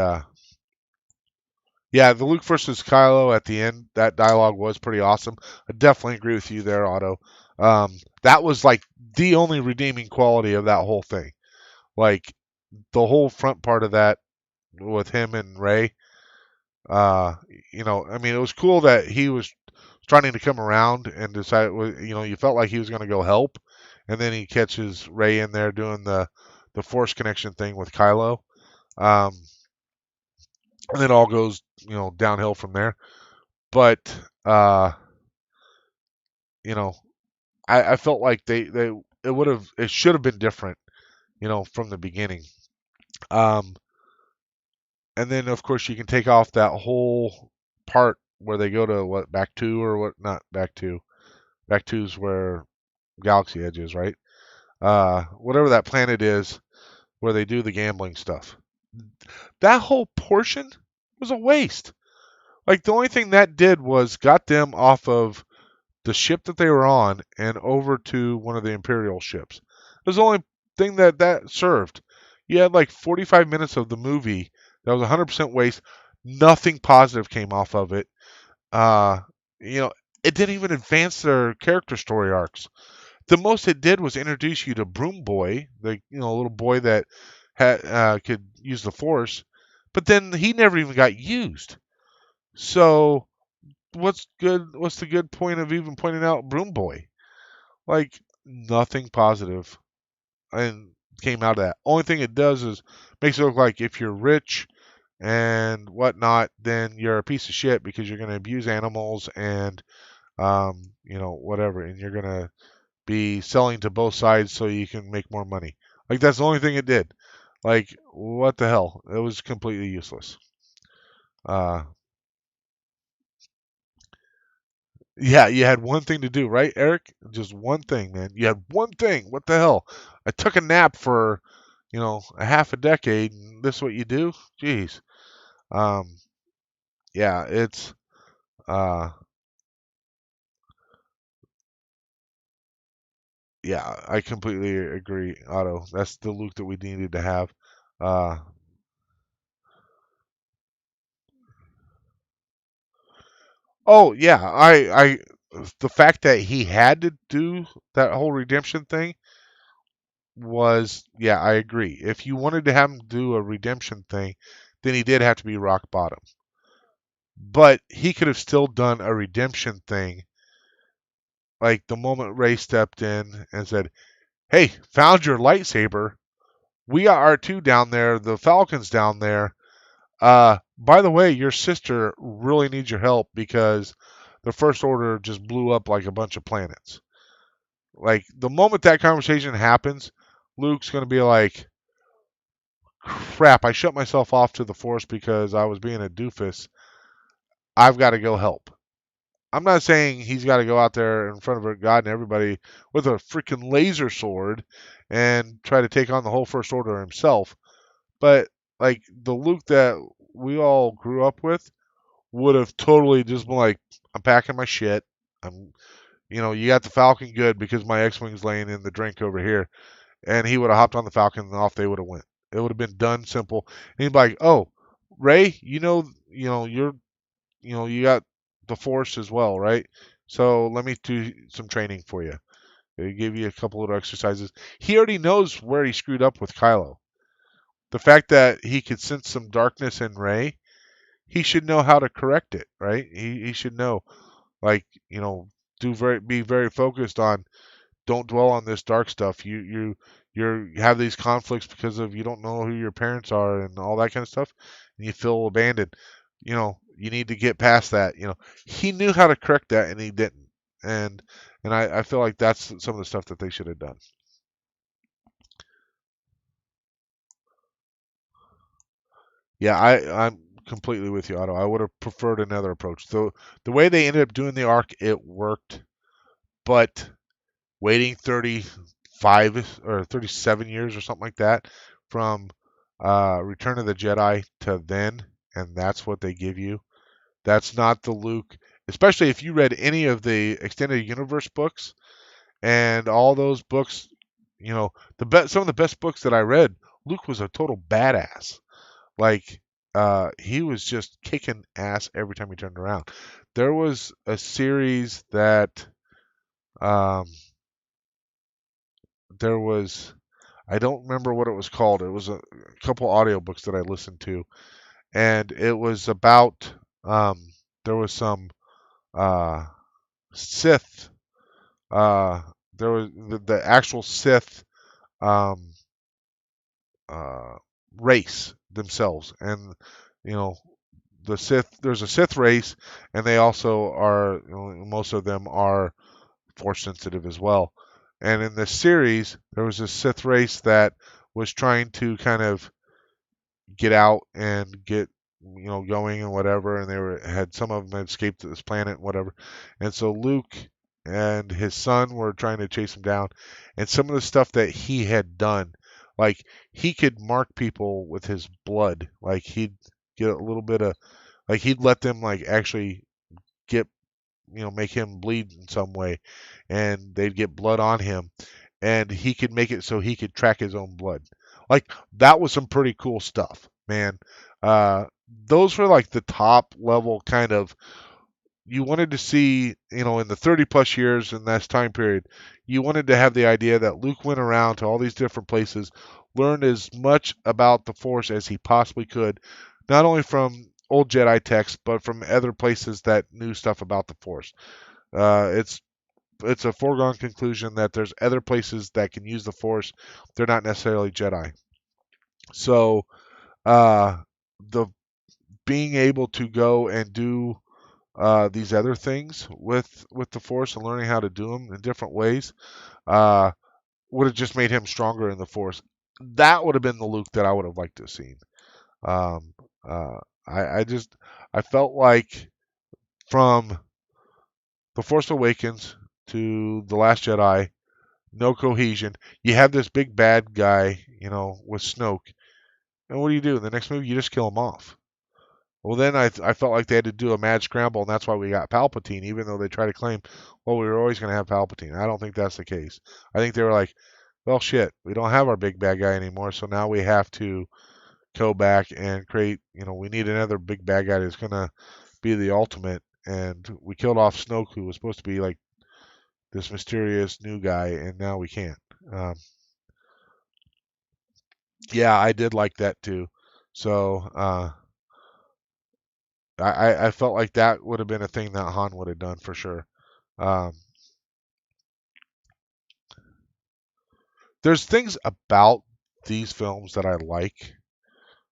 yeah, the Luke versus Kylo at the end, that dialogue was pretty awesome. I definitely agree with you there, Otto. That was like the only redeeming quality of that whole thing. Like the whole front part of that with him and Rey. Uh, I mean, it was cool that he was starting to come around and decide. You felt like he was going to go help, and then he catches Rey in there doing the Force connection thing with Kylo. Um, and then it all goes downhill from there. But uh, you know, I felt like it should have been different, from the beginning. Um, and then of course you can take off that whole part where they go to what back two or what not back two. Back two's where Galaxy Edge is, right? Whatever that planet is where they do the gambling stuff. That whole portion was a waste. Like the only thing that did was got them off of the ship that they were on and over to one of the Imperial ships. It was the only thing that served. You had like 45 minutes of the movie that was 100% waste. Nothing positive came off of it. Uh, you know, it didn't even advance their character story arcs. The most it did was introduce you to Broom Boy, the little boy that could use the Force, but then he never even got used. So what's good? What's the good point of even pointing out Broom Boy? Like nothing positive and came out of that. Only thing it does is makes it look like if you're rich and whatnot, then you're a piece of shit because you're going to abuse animals and whatever, and you're going to be selling to both sides so you can make more money. Like that's the only thing it did. Like what the hell? It was completely useless. Uh, yeah, you had one thing to do, right, Eric? Just one thing, man. You had one thing. What the hell? I took a nap for, a half a decade, and this is what you do? Jeez. Um, yeah, it's uh, yeah, I completely agree, Otto. That's the Luke that we needed to have. Uh, oh yeah, the fact that he had to do that whole redemption thing was, yeah, I agree. If you wanted to have him do a redemption thing, then he did have to be rock bottom. But he could have still done a redemption thing, like the moment Ray stepped in and said, "Hey, found your lightsaber. We got R2 down there. The Falcon's down there. By the way, your sister really needs your help because the First Order just blew up like a bunch of planets." Like the moment that conversation happens, Luke's gonna be like, "Crap! I shut myself off to the Force because I was being a doofus. I've got to go help." I'm not saying he's got to go out there in front of God and everybody with a freaking laser sword and try to take on the whole First Order himself. But like the Luke that we all grew up with would have totally just been like, "I'm packing my shit. I'm, you got the Falcon good because my X-wing's laying in the drink over here," and he would have hopped on the Falcon and off they would have went. It would have been done simple. And he'd be like, "Oh, Ray, you got the Force as well, right? So let me do some training for you. They give you a couple little exercises." He already knows where he screwed up with Kylo. The fact that he could sense some darkness in Rey, he should know how to correct it, right? He should know, like, be very focused on, don't dwell on this dark stuff. You have these conflicts because of you don't know who your parents are and all that kind of stuff, and you feel abandoned. You need to get past that. He knew how to correct that and he didn't. And I feel like that's some of the stuff that they should have done. Yeah, I'm completely with you, Otto. I would have preferred another approach. The way they ended up doing the arc, it worked, but waiting 35 or 37 years or something like that from Return of the Jedi to then, and that's what they give you. That's not the Luke, especially if you read any of the extended universe books and all those books. Some of the best books that I read. Luke was a total badass. Like he was just kicking ass every time he turned around. There was a series that um, there was I don't remember what it was called. It was a couple audiobooks that I listened to, and it was about there was some uh, Sith. Uh, there was the actual Sith um, uh, race themselves, and you know the Sith. There's a Sith race, and they also are. Most of them are force sensitive as well. And in this series, there was this Sith race that was trying to kind of get out and get going and whatever, and they were had some of them had escaped to this planet and whatever, and so Luke and his son were trying to chase him down, and some of the stuff that he had done, like he could mark people with his blood, like he'd get a little bit of, like he'd let them like actually get make him bleed in some way, and they'd get blood on him, and he could make it so he could track his own blood. Like that was some pretty cool stuff, man. Uh, those were like the top level kind of, you wanted to see, in the 30 plus years in this time period, you wanted to have the idea that Luke went around to all these different places, learned as much about the Force as he possibly could, not only from old Jedi texts, but from other places that knew stuff about the Force. It's a foregone conclusion that there's other places that can use the Force. They're not necessarily Jedi. So the being able to go and do these other things with the Force and learning how to do them in different ways uh, would have just made him stronger in the Force. That would have been the Luke that I would have liked to have seen. Um, uh, I felt like from The Force Awakens to The Last Jedi, no cohesion. You have this big bad guy, with Snoke, and what do? In the next movie, you just kill him off. Well, then I felt like they had to do a mad scramble, and that's why we got Palpatine, even though they try to claim, well, we were always going to have Palpatine. I don't think that's the case. I think they were like, well, shit, we don't have our big bad guy anymore, so now we have to go back and create, we need another big bad guy that's going to be the ultimate. And we killed off Snoke, who was supposed to be like this mysterious new guy, and now we can't. Um, yeah, I did like that too. So I felt like that would have been a thing that Han would have done for sure. Um, there's things about these films that I like.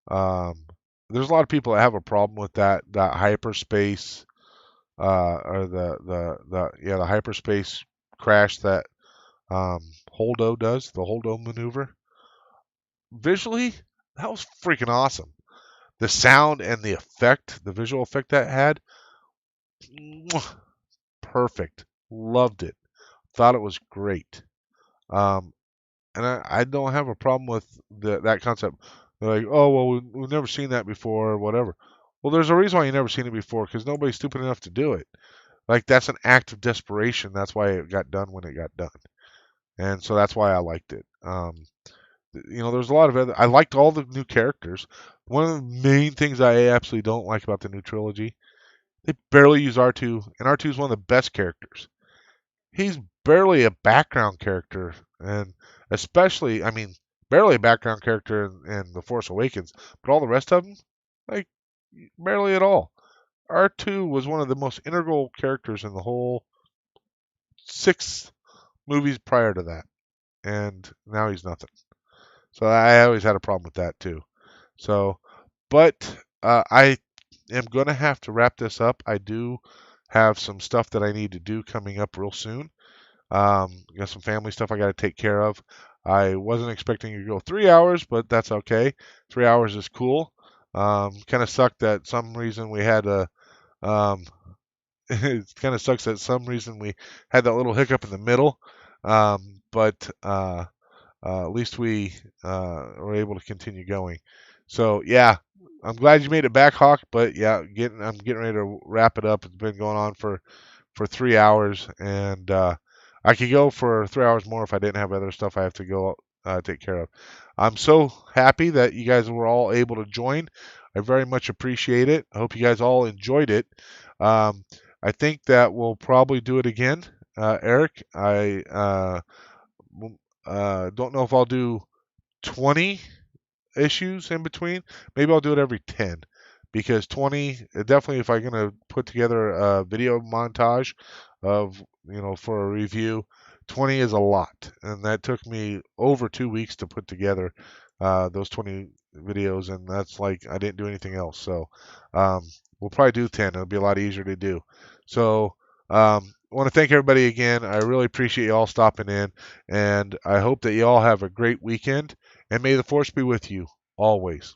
Um, there's a lot of people that have a problem with that hyperspace or the hyperspace crash that Holdo does, the Holdo maneuver. Visually, that was freaking awesome. The sound and the effect, the visual effect that had, perfect. Loved it. Thought it was great. Um, and I don't have a problem with that concept. They're like, oh well, we've never seen that before, or whatever. Well, there's a reason why you never seen it before, because nobody's stupid enough to do it. Like that's an act of desperation. That's why it got done when it got done, and so that's why I liked it. There's a lot of other. I liked all the new characters. One of the main things I absolutely don't like about the new trilogy, they barely use R2, and R2 is one of the best characters. He's barely a background character, and especially, I mean, barely a background character in The Force Awakens, but all the rest of them, like, barely at all. R2 was one of the most integral characters in the whole 6 movies prior to that, and now he's nothing. So I always had a problem with that too. So, but I am going to have to wrap this up. I do have some stuff that I need to do coming up real soon. Got some family stuff I got to take care of. I wasn't expecting to go 3 hours, but that's okay. 3 hours is cool. Kind of sucked that some reason we had a. Um, it kind of sucks that some reason we had that little hiccup in the middle. But at least we were able to continue going. So yeah, I'm glad you made it back, Hawk. But yeah, I'm getting ready to wrap it up. It's been going on for 3 hours, and I could go for 3 hours more if I didn't have other stuff I have to go take care of. I'm so happy that you guys were all able to join. I very much appreciate it. I hope you guys all enjoyed it. Um, I think that we'll probably do it again, Eric. I don't know if I'll do 20 issues in between. Maybe I'll do it every 10, because 20, definitely, if I'm going to put together a video montage of, for a review, 20 is a lot. And that took me over 2 weeks to put together those 20 videos, and that's like I didn't do anything else. So um, we'll probably do 10. It'll be a lot easier to do. So I want to thank everybody again. I really appreciate you all stopping in, and I hope that you all have a great weekend. And may the force be with you always.